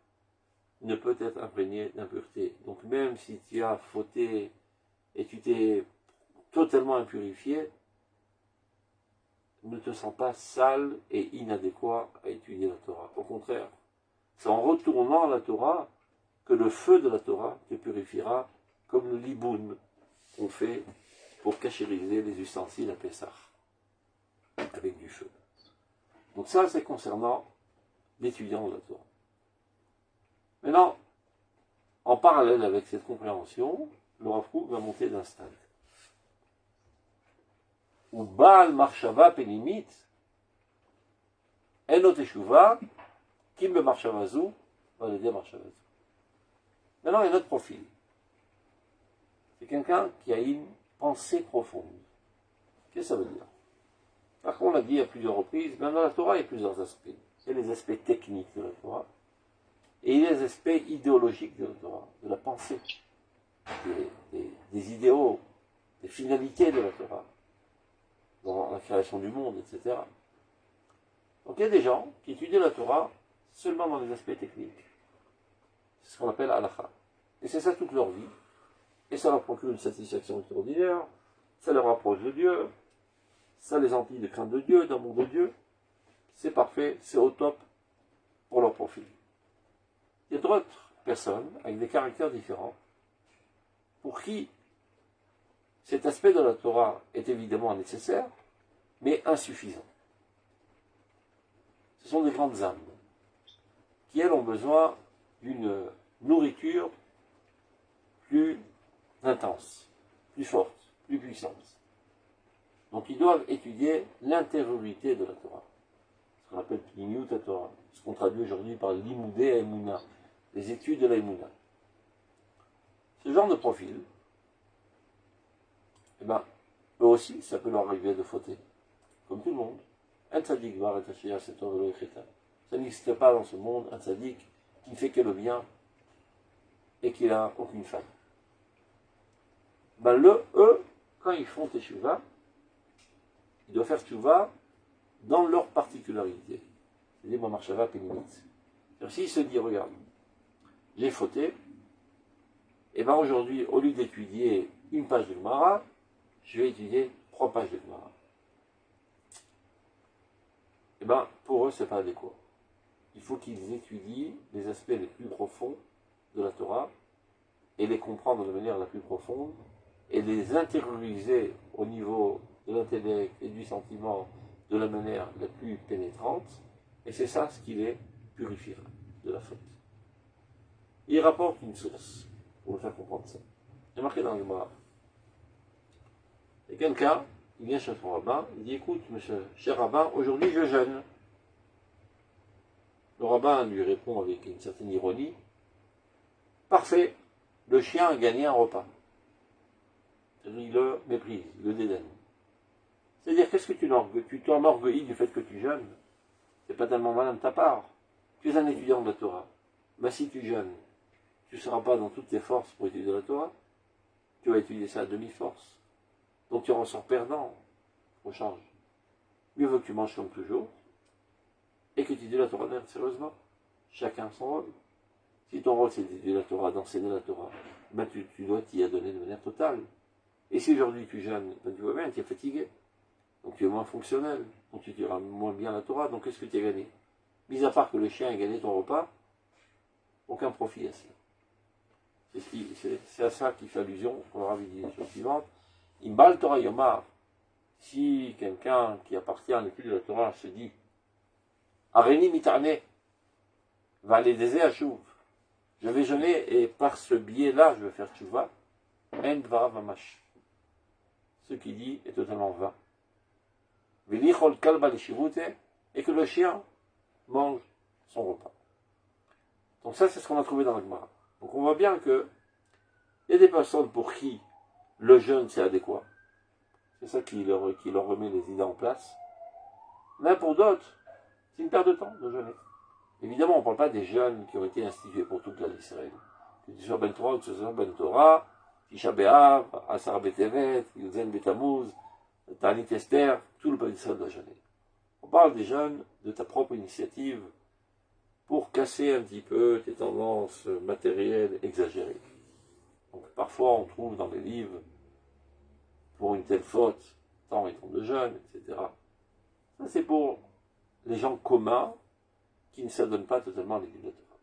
ne peut être imprégnée d'impureté. Donc même si tu as fauté et tu t'es totalement impurifié, ne te sens pas sale et inadéquat à étudier la Torah. Au contraire, c'est en retournant à la Torah que le feu de la Torah te purifiera, comme le liboun qu'on fait pour cachériser les ustensiles à Pessah, avec du feu. Donc ça, c'est concernant l'étudiant de la Torah. Maintenant, en parallèle avec cette compréhension, le Rav Kook va monter d'un stade. Ou Baal Marshava Penimit, Eno Teshuva, Kim Marshavazu, va le dire Marshavazu. Maintenant, il y a notre profil. C'est quelqu'un qui a une pensée profonde. Qu'est-ce que ça veut dire? Par contre, on l'a dit à plusieurs reprises, dans la Torah, il y a plusieurs aspects. Il y a les aspects techniques de la Torah, et il y a les aspects idéologiques de la Torah, de la pensée, des idéaux, des finalités de la Torah, dans la création du monde, etc. Donc il y a des gens qui étudient la Torah seulement dans les aspects techniques. C'est ce qu'on appelle halakha. Et c'est ça toute leur vie. Et ça leur procure une satisfaction extraordinaire, ça leur rapproche de Dieu, ça les emplit de crainte de Dieu, d'amour de Dieu. C'est parfait, c'est au top pour leur profil. Il y a d'autres personnes avec des caractères différents pour qui cet aspect de la Torah est évidemment nécessaire, mais insuffisant. Ce sont des grandes âmes qui, elles, ont besoin d'une nourriture plus intense, plus forte, plus puissante. Donc ils doivent étudier l'intériorité de la Torah, ce qu'on appelle Pnimiut Torah, ce qu'on traduit aujourd'hui par l'Imoudé à Emouna, les études de la Emouna. Ce genre de profil, eh ben, eux aussi, ça peut leur arriver de fauter, comme tout le monde. Un tzaddik va réfléchir à cette œuvre de l'écriture. Ça n'existe pas dans ce monde un tzaddik qui ne fait que le bien et qui n'a aucune faille. Ben eux, quand ils font teshuva, ils doivent faire teshuva dans leur particularité. C'est-à-dire, mon marshava pénimite. S'ils se disent, regarde, j'ai fauté, et bien aujourd'hui, au lieu d'étudier une page de Gemara, je vais étudier 3 pages de Gemara. Et bien, pour eux, ce n'est pas adéquat. Il faut qu'ils étudient les aspects les plus profonds de la Torah et les comprendre de manière la plus profonde et les intérioriser au niveau de l'intellect et du sentiment de la manière la plus pénétrante, et c'est ça ce qui les purifiera de la faute. Il rapporte une source pour nous faire comprendre ça. C'est marqué dans le Gemara. Et quelqu'un, il vient chez son rabbin, il dit, écoute, monsieur, cher rabbin, aujourd'hui je jeûne. Le rabbin lui répond avec une certaine ironie, parfait, le chien a gagné un repas. Il le méprise, il le dédaigne. C'est-à-dire, qu'est-ce que tu t'enorgueillis du fait que tu jeûnes? C'est pas tellement malin de ta part. Tu es un étudiant de la Torah. Mais si tu jeûnes, tu ne seras pas dans toutes tes forces pour étudier la Torah. Tu vas étudier ça à demi-force. Donc tu en ressors perdant. Au change. Mieux vaut que tu manges comme toujours et que tu étudies la Torah sérieusement. Chacun son rôle. Si ton rôle c'est d'étudier la Torah, d'enseigner la Torah, ben tu dois t'y adonner de manière totale. Et si aujourd'hui tu jeûnes, ben tu vois bien, tu es fatigué. Donc tu es moins fonctionnel. Donc tu diras moins bien la Torah. Donc qu'est-ce que tu as gagné? Mis à part que le chien a gagné ton repas, aucun profit à ça. C'est à ça qu'il fait allusion. On leur avait dit les choses suivantes. Imbal Torah Yomar. Si quelqu'un qui appartient à l'étude de la Torah se dit Areni mitane, va aller des Achouv. Je vais jeûner et par ce biais-là, je vais faire tchouva. En dvara mamash. Ce qu'il dit est totalement vain. Velichol kalba lishivute, et que le chien mange son repas. Donc ça, c'est ce qu'on a trouvé dans la Gemara. Donc on voit bien que il y a des personnes pour qui le jeûne c'est adéquat. C'est ça qui leur remet les idées en place. Mais pour d'autres, c'est une perte de temps de jeûner. Évidemment, on ne parle pas des jeûnes qui ont été institués pour toute la d'Israël. Que tu sois Ben Torah ou que tu sois Ben Torah, Tisha B'Av, Asar B'Tevet, Yuzen B'Tamuz, Ta'anit Esther, tout le peuple d'Israël doit jeûner. On parle des jeûnes de ta propre initiative pour casser un petit peu tes tendances matérielles exagérées. Donc parfois on trouve dans les livres, pour une telle faute, tant et tant de jeûne, etc. Ça c'est pour les gens communs qui ne s'adonnent pas totalement à l'étude de la Torah.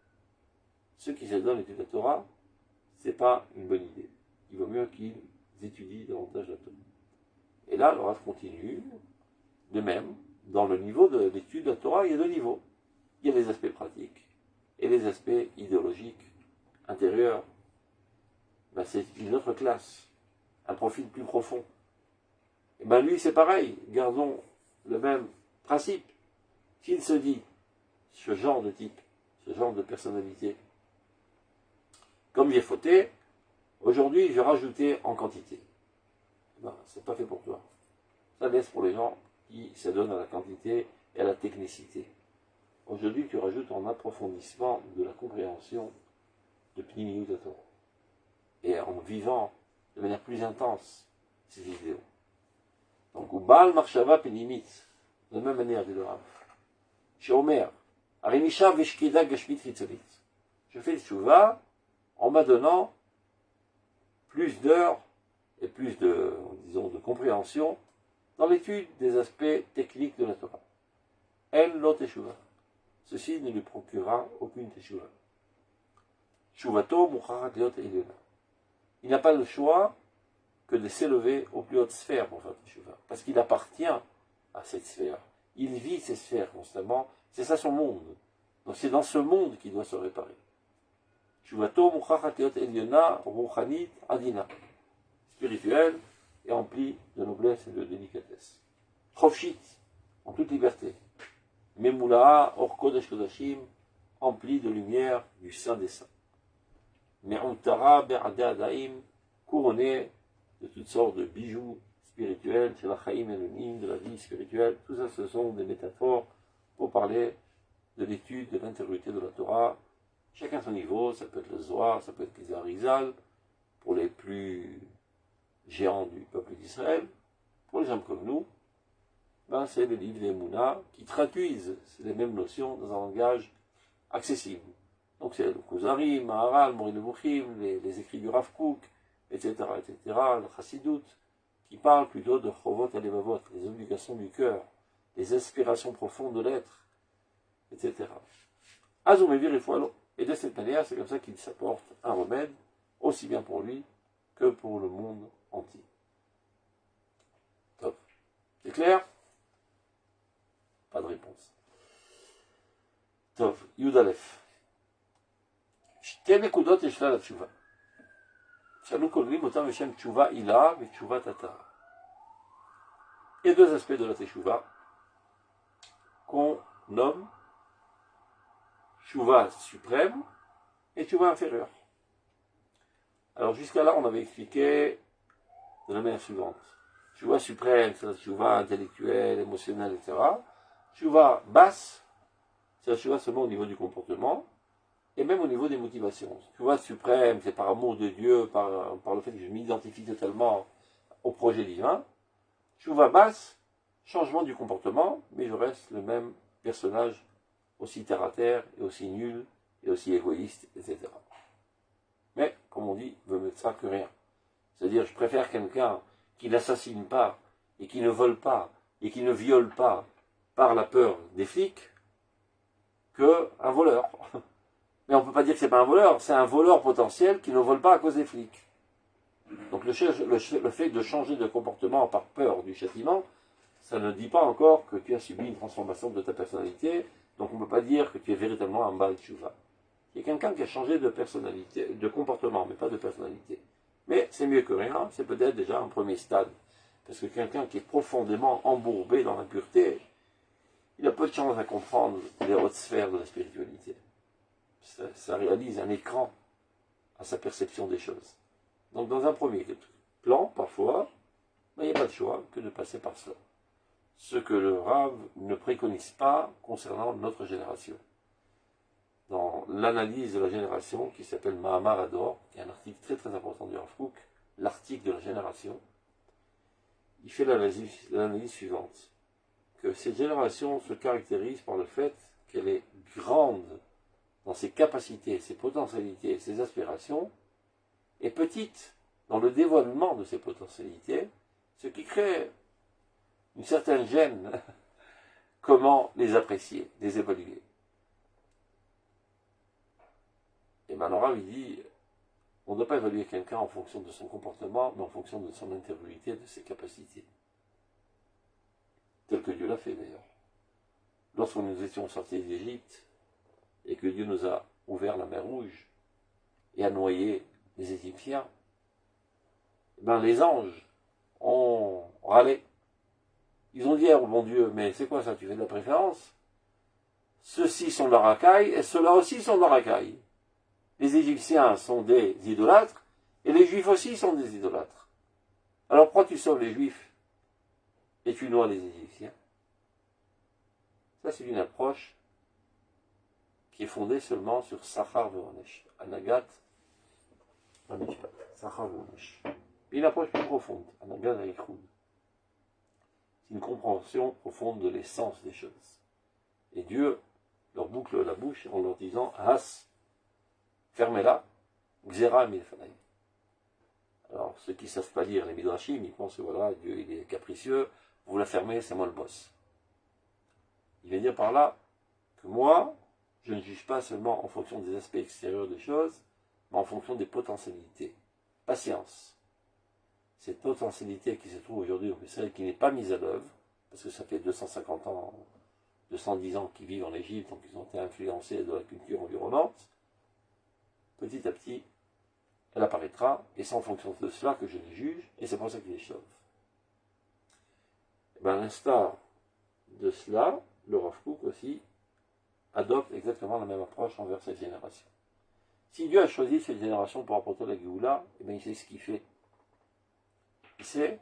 Ceux qui s'adonnent à l'étude de la Torah, c'est pas une bonne idée. Il vaut mieux qu'ils étudient davantage la Torah. Et là, le Rav continue, de même, dans le niveau de l'étude de la Torah, il y a deux niveaux. Il y a les aspects pratiques et les aspects idéologiques, intérieurs. Ben, c'est une autre classe, un profil plus profond. Et ben lui, c'est pareil, gardons le même principe. S'il se dit, ce genre de type, ce genre de personnalité, comme j'ai fauté, aujourd'hui, je vais rajouter en quantité. Ben, c'est pas fait pour toi. Ça laisse pour les gens qui s'adonnent à la quantité et à la technicité. Aujourd'hui, tu rajoutes en approfondissement de la compréhension de Pnimiut Torah. Et en vivant de manière plus intense ces vidéos. Donc, ou Baal Marshava Penimit, de la même manière, dit le Rav. Chez Omer, Arimisha Veshkeda Gashmit Ritzolit. Je fais le Tshuva en m'adonnant plus d'heures et plus de, disons, de compréhension dans l'étude des aspects techniques de la Torah. El lo teshuva. Ceci ne lui procurera aucune teshuva. Shuvato mucharat liot elena. Il n'a pas le choix que de s'élever aux plus hautes sphères pour faire teshuva. Parce qu'il appartient à cette sphère. Il vit ces sphères constamment. C'est ça son monde. Donc c'est dans ce monde qu'il doit se réparer. Shuvato mucharat liot elena ruchanit adina. Spirituel et empli de noblesse et de délicatesse. Chofshit, en toute liberté. Memulaha or kodesh kodashim, empli de lumière du Saint des Saints. Me'untara be'adeh adaim, couronné de toutes sortes de bijoux spirituels, c'est la chaim elonim, de la vie spirituelle. Tout ça, ce sont des métaphores pour parler de l'étude de l'intériorité de la Torah. Chacun à son niveau, ça peut être le Zohar, ça peut être les Arizal, pour les plus géants du peuple d'Israël. Pour les gens comme nous, ben c'est les livres des Mouna qui traduisent les mêmes notions dans un langage accessible. Donc c'est le Kuzari, Maharal, Mori Nevuchim, les écrits du Rav Kook, etc., le Chassidut, qui parlent plutôt de Chovot et Levavot, les obligations du cœur, les aspirations profondes de l'être, etc. Azumevir et Foalo. Et de cette manière, c'est comme ça qu'il s'apporte un remède, aussi bien pour lui que pour le monde entier. Top. C'est clair? Pas de réponse. Top. Yudalef. שתי נקודות יש לה לתשובה. שאנו כוללים אותם בשם תשובה עילה ותשובת התרה. Il y a deux aspects de la teshuva qu'on nomme teshuva suprême et teshuva inférieure. Alors jusqu'à là, on avait expliqué de la manière suivante. Teshuva suprême, c'est la teshuva intellectuelle, émotionnelle, etc. Teshuva basse, c'est la teshuva seulement au niveau du comportement. Et même au niveau des motivations. Teshuva suprême, c'est par amour de Dieu, par le fait que je m'identifie totalement au projet divin. Teshuva basse, changement du comportement, mais je reste le même personnage, aussi terre à terre, et aussi nul, et aussi égoïste, etc. Mais, comme on dit, veut mieux ça que rien. C'est-à-dire, je préfère quelqu'un qui n'assassine pas, et qui ne vole pas, et qui ne viole pas, par la peur des flics, qu'un voleur. Mais on ne peut pas dire que ce n'est pas un voleur, c'est un voleur potentiel qui ne vole pas à cause des flics. Donc le fait de changer de comportement par peur du châtiment, ça ne dit pas encore que tu as subi une transformation de ta personnalité, donc on ne peut pas dire que tu es véritablement un Baal Tshuva. Il y a quelqu'un qui a changé de personnalité, de comportement, mais pas de personnalité. Mais c'est mieux que rien, c'est peut-être déjà un premier stade. Parce que quelqu'un qui est profondément embourbé dans l'impureté, il a peu de chance à comprendre les hautes sphères de la spiritualité. Ça réalise un écran à sa perception des choses. Donc dans un premier plan, parfois, il n'y a pas de choix que de passer par cela. Ce que le Rav ne préconise pas concernant notre génération. Dans l'analyse de la génération, qui s'appelle Mahamar Ador, qui est un article très très important du Rav Kook, l'article de la génération, il fait l'analyse suivante, que cette génération se caractérise par le fait qu'elle est grande dans ses capacités, ses potentialités, ses aspirations, et petite dans le dévoilement de ses potentialités, ce qui crée une certaine gêne. Comment les apprécier, les évaluer? Et Manorav, il dit, on ne doit pas évaluer quelqu'un en fonction de son comportement, mais en fonction de son intériorité, de ses capacités. Tel que Dieu l'a fait d'ailleurs. Lorsque nous étions sortis d'Égypte, et que Dieu nous a ouvert la mer Rouge, et a noyé les Égyptiens, les anges ont râlé. Ils ont dit au bon Dieu, mais c'est quoi ça, tu fais de la préférence? Ceux-ci sont de la racaille, et ceux-là aussi sont de la racaille. Les Égyptiens sont des idolâtres, et les Juifs aussi sont des idolâtres. Alors pourquoi tu sauves les Juifs, et tu noies les Égyptiens? Ça, c'est une approche qui est fondée seulement sur Sachar Ve'onesh, Anagat, Sachar Ve'onesh. Une approche plus profonde, Anagat Ve'echud. C'est une compréhension profonde de l'essence des choses. Et Dieu leur boucle la bouche en leur disant, Has, fermez-la, Xera Milfanai. Alors, ceux qui ne savent pas lire les Midrashim, ils pensent que voilà, Dieu il est capricieux, vous la fermez, c'est moi le boss. Il vient dire par là que moi, je ne juge pas seulement en fonction des aspects extérieurs des choses, mais en fonction des potentialités. Patience. Cette potentialité qui se trouve aujourd'hui au Israël, qui n'est pas mise à l'œuvre, parce que ça fait 250 ans, 210 ans qu'ils vivent en Égypte, donc ils ont été influencés de la culture environnante, petit à petit, elle apparaîtra, et c'est en fonction de cela que je les juge, et c'est pour ça qu'il les sauve. À l'instar de cela, le Rav Kook aussi adopte exactement la même approche envers cette génération. Si Dieu a choisi cette génération pour apporter la Géoula, il sait ce qu'il fait. Il sait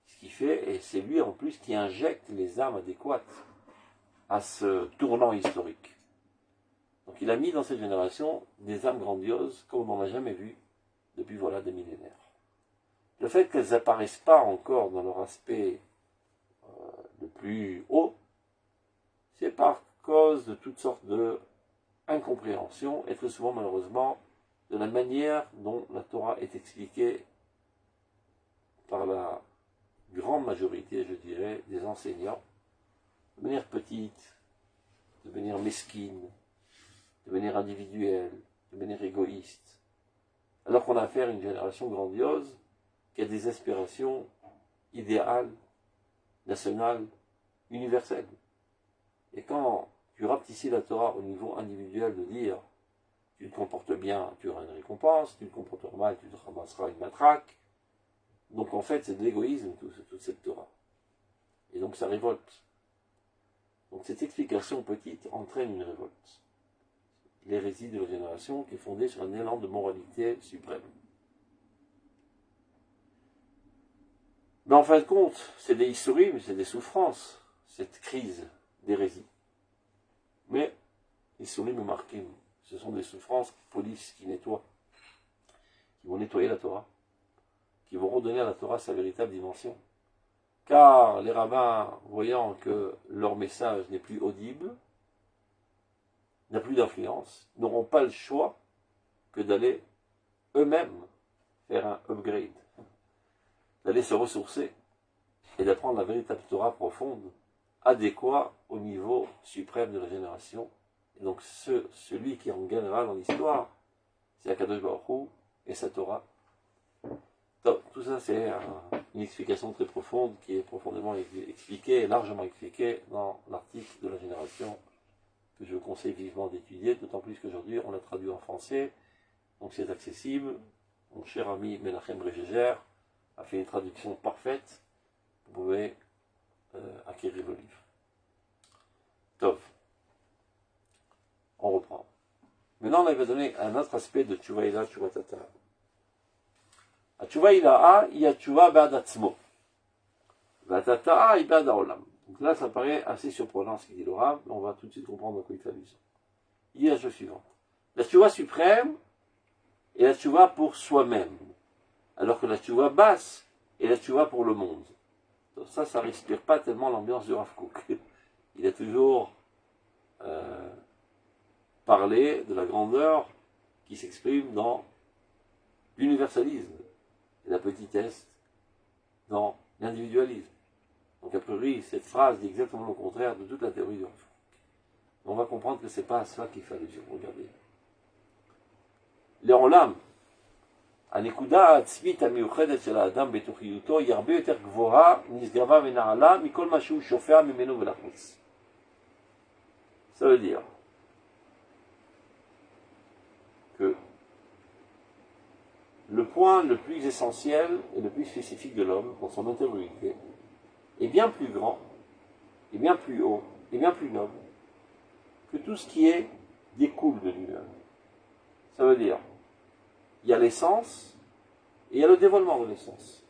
ce qu'il fait, et c'est lui en plus qui injecte les âmes adéquates à ce tournant historique. Donc il a mis dans cette génération des âmes grandioses comme on n'en a jamais vu depuis des millénaires. Le fait qu'elles n'apparaissent pas encore dans leur aspect le plus haut, c'est par cause de toutes sortes d'incompréhensions, et très souvent malheureusement de la manière dont la Torah est expliquée par la grande majorité, je dirais, des enseignants, de manière petite, de manière mesquine, de manière individuelle, de manière égoïste. Alors qu'on a affaire à une génération grandiose qui a des aspirations idéales, nationales, universelles. Et quand tu rapetissis la Torah au niveau individuel de dire tu te comportes bien, tu auras une récompense, tu te comportes mal, tu te ramasseras une matraque. Donc en fait, c'est de l'égoïsme, toute cette Torah. Et donc ça révolte. Donc cette explication petite entraîne une révolte. L'hérésie de la génération qui est fondée sur un élan de moralité suprême. Mais en fin de compte, c'est des historimes, c'est des souffrances, cette crise d'hérésie. Mais, historimes ou marquim, ce sont des souffrances qui polissent, qui nettoient, qui vont nettoyer la Torah, qui vont redonner à la Torah sa véritable dimension. Car les rabbins, voyant que leur message n'est plus audible, n'a plus d'influence, n'auront pas le choix que d'aller eux-mêmes faire un upgrade, d'aller se ressourcer et d'apprendre la véritable Torah profonde, adéquat au niveau suprême de la génération. Et donc celui qui en gagnera dans l'histoire, c'est Akadosh Baruch Hu et sa Torah. Donc, tout ça, c'est une explication très profonde qui est profondément expliquée, largement expliquée dans l'article de la génération que je vous conseille vivement d'étudier, d'autant plus qu'aujourd'hui on l'a traduit en français, donc c'est accessible. Mon cher ami Menachem Regeger a fait une traduction parfaite, vous pouvez acquérir le livre. Tov. On reprend. Maintenant, on va donner un autre aspect de Tchouva Ila, Tchouva Tata. À Tchouva Ila, il y a Tchouva Ba'ad Atzmo. La Tata, il Ba'ad Haolam. Donc là, ça paraît assez surprenant ce qu'il dit le Rav, mais on va tout de suite comprendre à quoi il fait allusion. Il y a la chose suivante. La Tchouva suprême est la Tchouva pour soi-même, alors que la Tchouva basse est la Tchouva pour le monde. Donc ça ne respire pas tellement l'ambiance du Rav Kook. Il a toujours parlé de la grandeur qui s'exprime dans l'universalisme et la petitesse dans l'individualisme. Donc a priori, cette phrase dit exactement le contraire de toute la théorie du Rav Kook. On va comprendre que ce n'est pas à cela qu'il fait allusion. Regardez. לעולם, הנקודה העצמית המיוחדת של האדם בתוכיותו היא הרבה יותר גבוהה, נשגבה ונעלה מכל מה שהוא שופע ממנו ולחוץ. Ça veut dire que le point le plus essentiel et le plus spécifique de l'homme dans son intériorité est bien plus grand, et bien plus haut, et bien plus noble que tout ce qui découle de lui-même. Ça veut dire il y a l'essence et il y a le dévoilement de l'essence.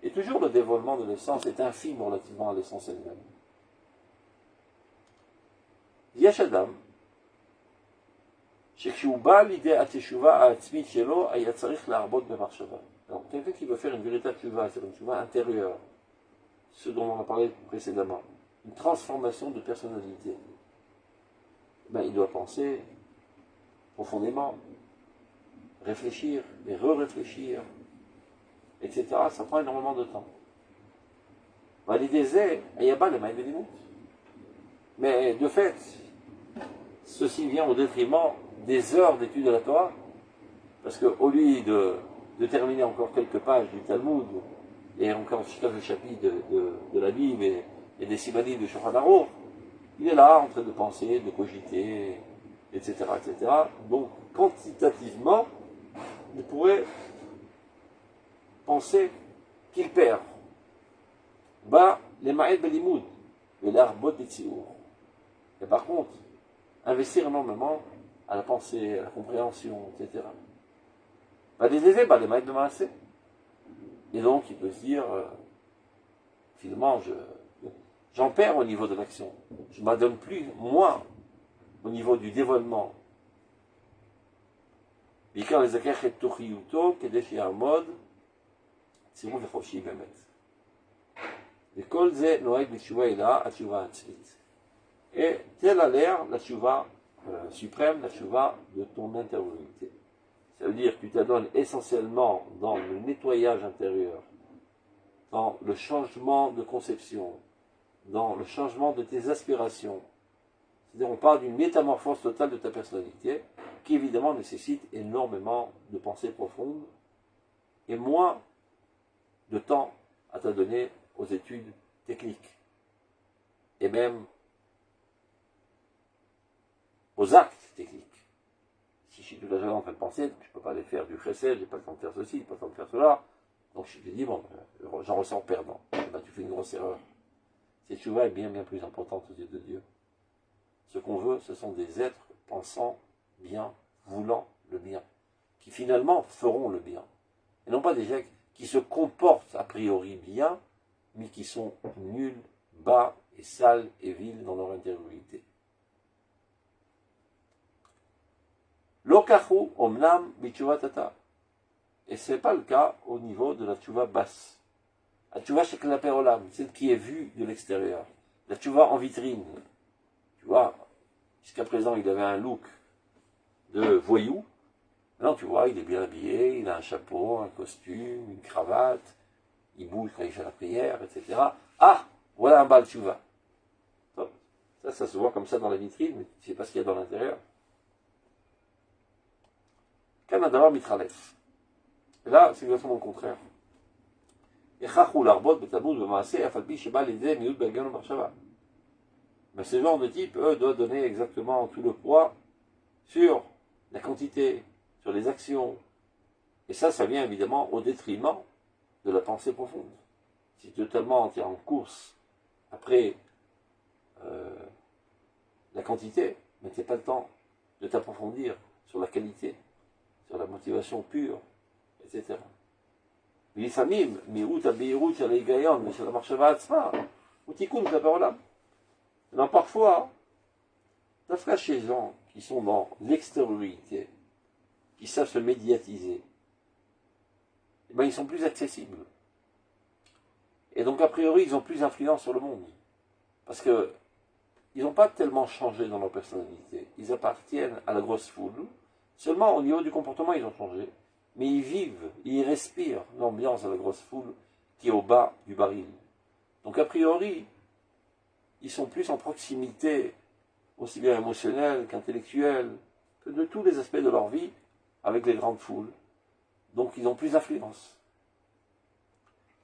Et toujours le dévoilement de l'essence est infime relativement à l'essence elle-même. יש אדם שכשהוא בא לידי התשובה העצמית שלו היה צריך להרבות במחשבה. Alors, quelqu'un qui veut faire une véritable tchouva, c'est une tchouva intérieure, ce dont on a parlé précédemment, une transformation de personnalité, ben, il doit penser profondément, réfléchir, et re-réfléchir, etc. Ça prend énormément de temps. Mais de fait, ceci vient au détriment des heures d'étude de la Torah, parce qu'au lieu de terminer encore quelques pages du Talmud, et encore quelques chapitres de la Bible et des simanim de Shulchan Aruch, il est là en train de penser, de cogiter, etc., etc. Donc, quantitativement, il pourrait penser qu'il perd. Bah, les ma'ed belimoud, mais l'arbot des tsiour. Et par contre, investir énormément à la pensée, à la compréhension, etc. Bah, les aisés, bah, les ma'ed de maassé. Et donc, il peut se dire, finalement, j'en perds au niveau de l'action. Je ne m'adonne plus, moins, au niveau du dévoilement. בעיקר לזכך את תוכיותו כדי שיעמוד צירוף וחופשי באמת. וכל זה נוהג בתשובה אלה, התשובה העצמית. Et telle a l'air la tchouva suprême, la tchouva de ton intériorité. Ça veut dire que tu t'adonnes essentiellement dans le nettoyage intérieur, dans le changement de conception, dans le changement de tes aspirations. C'est-à-dire, on parle d'une métamorphose totale de ta personnalité, qui évidemment nécessite énormément de pensée profonde et moins de temps à t'adonner aux études techniques et même aux actes techniques. Si je suis toute la journée en train de penser, je ne peux pas aller faire du chesed, je n'ai pas le temps de faire ceci, je n'ai pas le temps de faire cela, donc je te dis, bon, j'en ressens perdant. Ben, tu fais une grosse erreur. Cette tchouva est bien, bien plus importante aux yeux de Dieu. Ce qu'on veut, ce sont des êtres pensant bien, voulant le bien, qui finalement feront le bien. Et non pas des gens qui se comportent a priori bien, mais qui sont nuls, bas et sales et vils dans leur intériorité. Lokachu omnam bitchuva tata. Et ce n'est pas le cas au niveau de la tchouva basse. La tchouva sheklaper olam, celle qui est vue de l'extérieur. La tchouva en vitrine. Tu vois, jusqu'à présent il avait un look de voyou. Maintenant tu vois, il est bien habillé, il a un chapeau, un costume, une cravate, il bouge quand il fait la prière, etc. Ah, voilà un bal tchouva. Ça se voit comme ça dans la vitrine, mais tu ne sais pas ce qu'il y a dans l'intérieur. Kanadava mitralef. Et là, c'est exactement le contraire. Mais ce genre de type, eux, doivent donner exactement tout le poids sur la quantité, sur les actions. Et ça vient évidemment au détriment de la pensée profonde. Si totalement tu es en course après la quantité, mais tu n'as pas le temps de t'approfondir sur la qualité, sur la motivation pure, etc. ולפעמים מיעוט הבהירות של ההיגיון ושל המחשבה עצמה הוא תיקון כלפי העולם. Alors parfois, dafka chez les gens qui sont dans l'extériorité, qui savent se médiatiser, eh ben, ils sont plus accessibles. Et donc a priori, ils ont plus d'influence sur le monde. Parce que ils n'ont pas tellement changé dans leur personnalité. Ils appartiennent à la grosse foule. Seulement au niveau du comportement, ils ont changé. Mais ils vivent, ils respirent l'ambiance de la grosse foule qui est au bas du baril. Donc a priori, ils sont plus en proximité, aussi bien émotionnelle qu'intellectuelle, que de tous les aspects de leur vie, avec les grandes foules. Donc ils ont plus d'influence.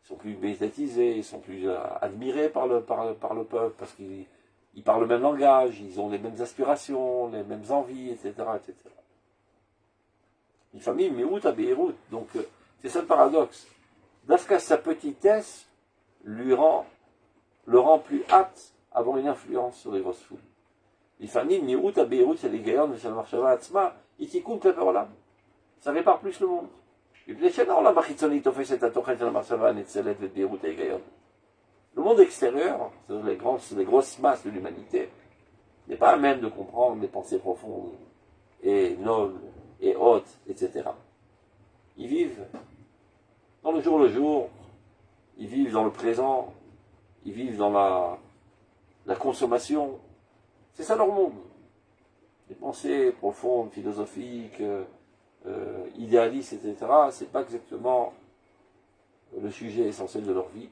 Ils sont plus médiatisés, ils sont plus admirés par le peuple, parce qu'ils parlent le même langage, ils ont les mêmes aspirations, les mêmes envies, etc. etc. Une famille, Méhout à Beyrouth. Donc, c'est ça le paradoxe. Dafka, sa petitesse le rend plus apte à avoir une influence sur les grosses foules. Une famille, Méhout à Beyrouth, c'est les gaillons de Shalmarshava Atzma, ils t'y comptent le là. Ça répare plus le monde. Le monde extérieur, c'est les grosses masses de l'humanité, n'est pas à même de comprendre les pensées profondes et nobles et hautes, etc. Ils vivent dans le jour, ils vivent dans le présent, ils vivent dans la consommation. C'est ça leur monde. Les pensées profondes, philosophiques, idéalistes, etc., c'est pas exactement le sujet essentiel de leur vie.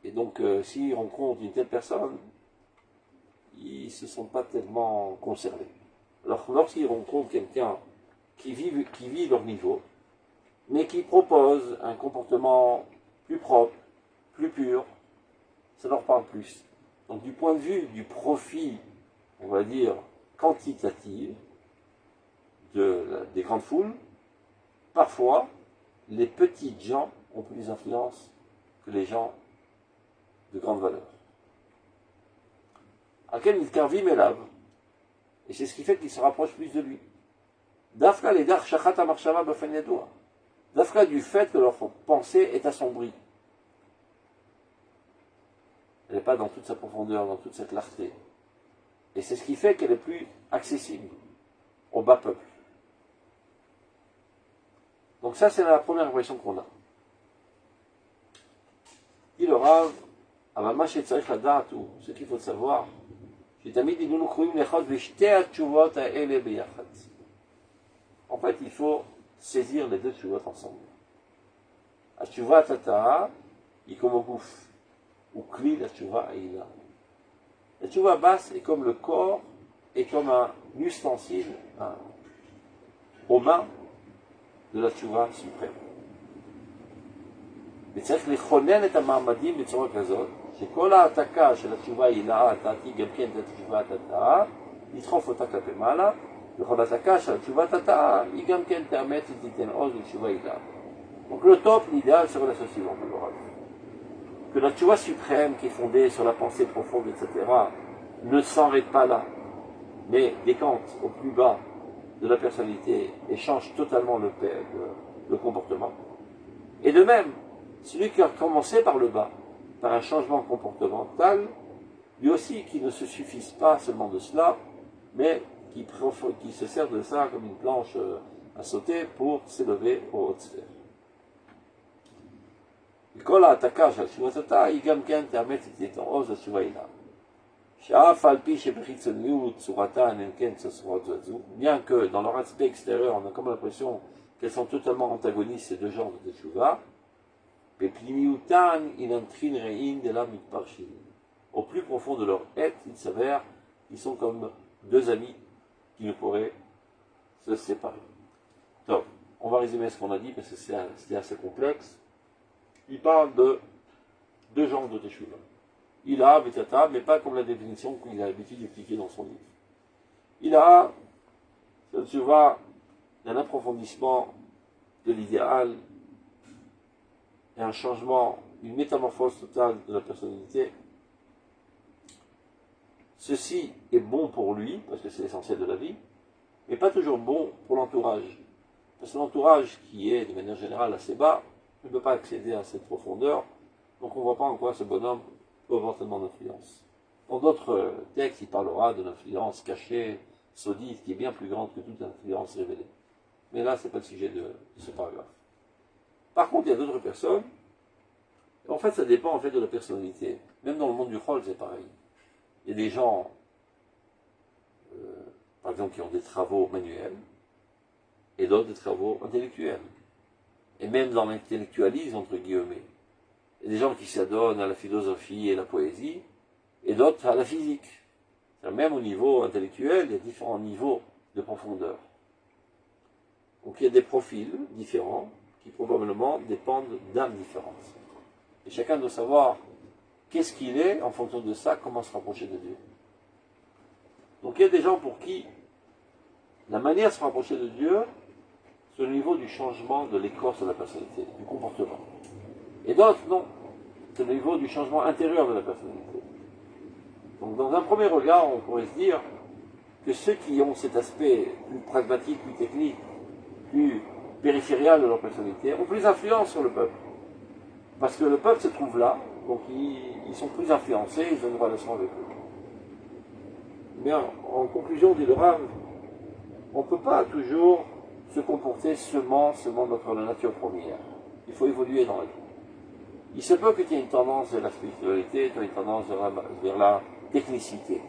Et donc, s'ils rencontrent une telle personne, ils ne se sentent pas tellement concernés. Alors, lorsqu'ils rencontrent quelqu'un qui vit leur niveau, mais qui propose un comportement plus propre, plus pur, ça leur parle plus. Donc, du point de vue du profit, on va dire, quantitatif, des grandes foules, parfois, les petites gens ont plus d'influence que les gens de grande valeur. À quel il carvim et lave. Et c'est ce qui fait qu'ils se rapprochent plus de lui. Dafka les dar shachat amarshava b'fen yadoua. Dafka du fait que leur pensée est assombrie. Elle n'est pas dans toute sa profondeur, dans toute sa clarté. Et c'est ce qui fait qu'elle est plus accessible au bas peuple. Donc ça, c'est la première impression qu'on a. Il le Rav, ce qu'il faut savoir, en fait, il faut saisir les deux tshuvot ensemble. Atshuvah tata, il comme au gouffre, ou kli la tshuvah ila. La tshuvah basse est comme le corps, est comme un ustensile aux mains de la tshuvah suprême. וצריך לכונן את המעמדים בצורה כזאת, שכל העתקה של התשובה הילאה תעתיק גם כן את התשובה התתאה, לדחוף אותה כלפי מעלה, וכל העתקה של התשובה התתאה היא גם כן תאמץ ותיתן עוז לתשובה הילאה. Donc le top, l'idéal serait la chose suivante, que la tchouva suprême qui est fondée sur la pensée profonde, etc., ne s'arrête pas là, mais décante au plus bas de la personnalité et change totalement le comportement. Et de même, celui qui a commencé par le bas, par un changement comportemental, lui aussi qui ne se suffise pas seulement de cela, mais qui se sert de ça comme une planche à sauter pour s'élever aux hautes sphères. כל העתקה של תשובתה היא גם כן תאמץ את העוז התשובה הילה. שאף על פי שבחיצוניות צורתן הן כן צורות זו, bien que dans leur aspect extérieur on a comme l'impression qu'elles sont totalement antagonistes ces deux genres de teshuvah, בפנימיותן אינן רעים דלה מתפרשים. Au plus profond de leur être, il s'avère qu'ils sont comme deux amis qui ne pourraient se séparer. Donc, on va résumer ce qu'on a dit parce que c'est assez complexe. Il parle de deux genres de teshuvah. Il a, Betata, mais pas comme la définition qu'il a l'habitude d'expliquer dans son livre. Il a, c'est le teshuvah d'un approfondissement de l'idéal et un changement, une métamorphose totale de la personnalité. ceci est bon pour lui, parce que c'est l'essentiel de la vie, mais pas toujours bon pour l'entourage. Parce que l'entourage, qui est de manière générale assez bas, ne peut pas accéder à cette profondeur, donc on ne voit pas en quoi ce bonhomme peut avoir tellement d'influence. Dans d'autres textes, il parlera de l'influence cachée, saudite, qui est bien plus grande que toute influence révélée. Mais là, ce n'est pas le sujet de ce paragraphe. Par contre, il y a d'autres personnes, en fait, ça dépend en fait de la personnalité. Même dans le monde du rôle, c'est pareil. Il y a des gens, par exemple, qui ont des travaux manuels, et d'autres des travaux intellectuels. Et même dans l'intellectualisme, entre guillemets. Il y a des gens qui s'adonnent à la philosophie et la poésie, et d'autres à la physique. Même au niveau intellectuel, il y a différents niveaux de profondeur. Donc il y a des profils différents, qui probablement dépendent d'âmes différentes. Et chacun doit savoir qu'est-ce qu'il est, en fonction de ça, comment se rapprocher de Dieu. Donc il y a des gens pour qui la manière de se rapprocher de Dieu, c'est au niveau du changement de l'écorce de la personnalité, du comportement. Et d'autres, non. C'est au niveau du changement intérieur de la personnalité. Donc dans un premier regard, on pourrait se dire que ceux qui ont cet aspect plus pragmatique, plus technique, plus périphérial de leur personnalité, ont plus d'influence sur le peuple. Parce que le peuple se trouve là, donc ils sont plus influencés, ils ont une relation avec eux. Mais en conclusion, dit le Rav, on ne peut pas toujours se comporter seulement notre nature première. Il faut évoluer dans la vie. Il se peut que tu aies une tendance vers la spiritualité, tu aies une tendance vers la technicité.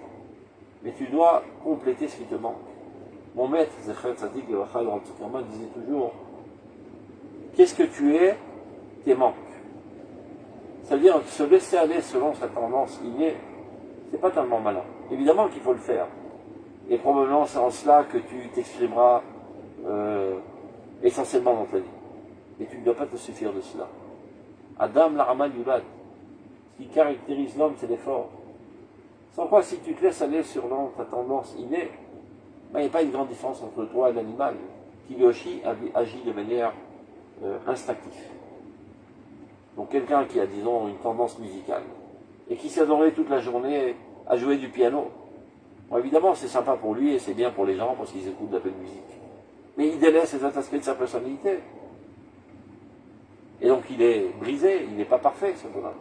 Mais tu dois compléter ce qui te manque. Mon maître, Zecher Tzadik disait toujours, qu'est-ce que tu es, tes manques. C'est-à-dire se laisser aller selon sa tendance innée, c'est pas tellement malin. Évidemment qu'il faut le faire. Et probablement c'est en cela que tu t'exprimeras essentiellement dans ta vie. Mais tu ne dois pas te suffire de cela. Adam l'Aramal Yulad. Ce qui caractérise l'homme, c'est l'effort. Sans quoi, si tu te laisses aller sur ta tendance innée, il n'y a pas une grande différence entre toi et l'animal, qui lui aussi agit de manière instinctive. Donc quelqu'un qui a, disons, une tendance musicale, et qui s'adorait toute la journée à jouer du piano, bon, évidemment c'est sympa pour lui et c'est bien pour les gens parce qu'ils écoutent de la belle musique. Mais il délaisse les autres aspects de sa personnalité. Et donc il est brisé, il n'est pas parfait ce bonhomme.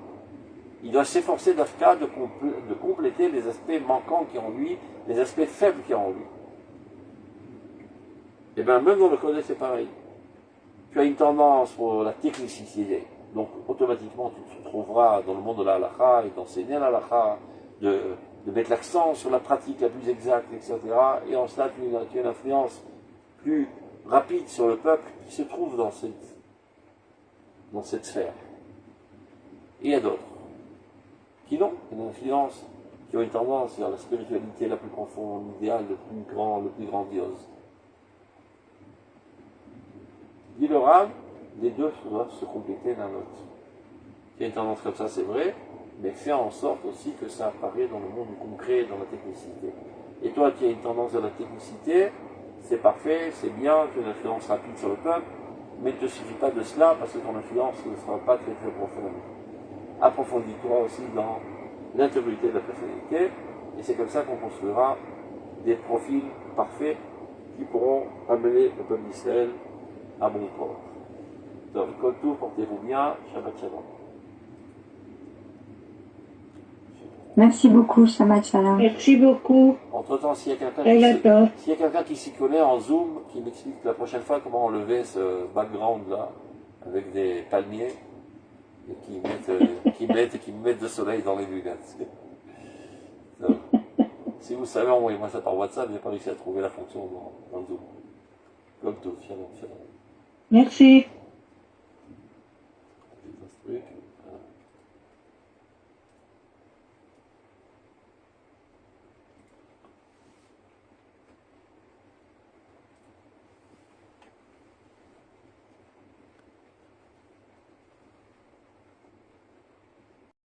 Il doit s'efforcer d'Afka de compléter les aspects manquants qu'il y a en lui, les aspects faibles qu'il y a en lui. Et bien même dans le Kodesh c'est pareil. Tu as une tendance pour la technicité, donc automatiquement tu te trouveras dans le monde de la halakha et d'enseigner la halakha, de mettre l'accent sur la pratique la plus exacte, etc. Et en cela tu as une influence plus rapide sur le peuple qui se trouve dans cette sphère. Et il y a d'autres qui n'ont une influence, qui ont une tendance vers la spiritualité la plus profonde, l'idéal le plus grand, le plus grandiose. Dit le Rav, les deux doivent se compléter l'un l'autre. Il y a une tendance comme ça, c'est vrai, mais fais en sorte aussi que ça apparaît dans le monde du concret, dans la technicité. Et toi qui as une tendance à la technicité, c'est parfait, c'est bien, tu as une influence rapide sur le peuple, mais il ne te suffit pas de cela parce que ton influence ne sera pas très très profonde. Approfondis-toi aussi dans l'intégrité de la personnalité, et c'est comme ça qu'on construira des profils parfaits qui pourront amener le peuple d'Israël à bon port. Donc, comme tout, portez-vous bien, Shabbat Shalom. Merci beaucoup, Shabbat Shalom. Merci beaucoup. Entre-temps, s'il y a quelqu'un qui s'y connaît en Zoom, qui m'explique la prochaine fois comment enlever ce background-là, avec des palmiers, et qui me mettent de soleil dans les lunettes. Donc, si vous savez, envoyez-moi ça par WhatsApp, j'ai pas réussi à trouver la fonction dans Zoom. Comme tout, shalom, shalom. Merci.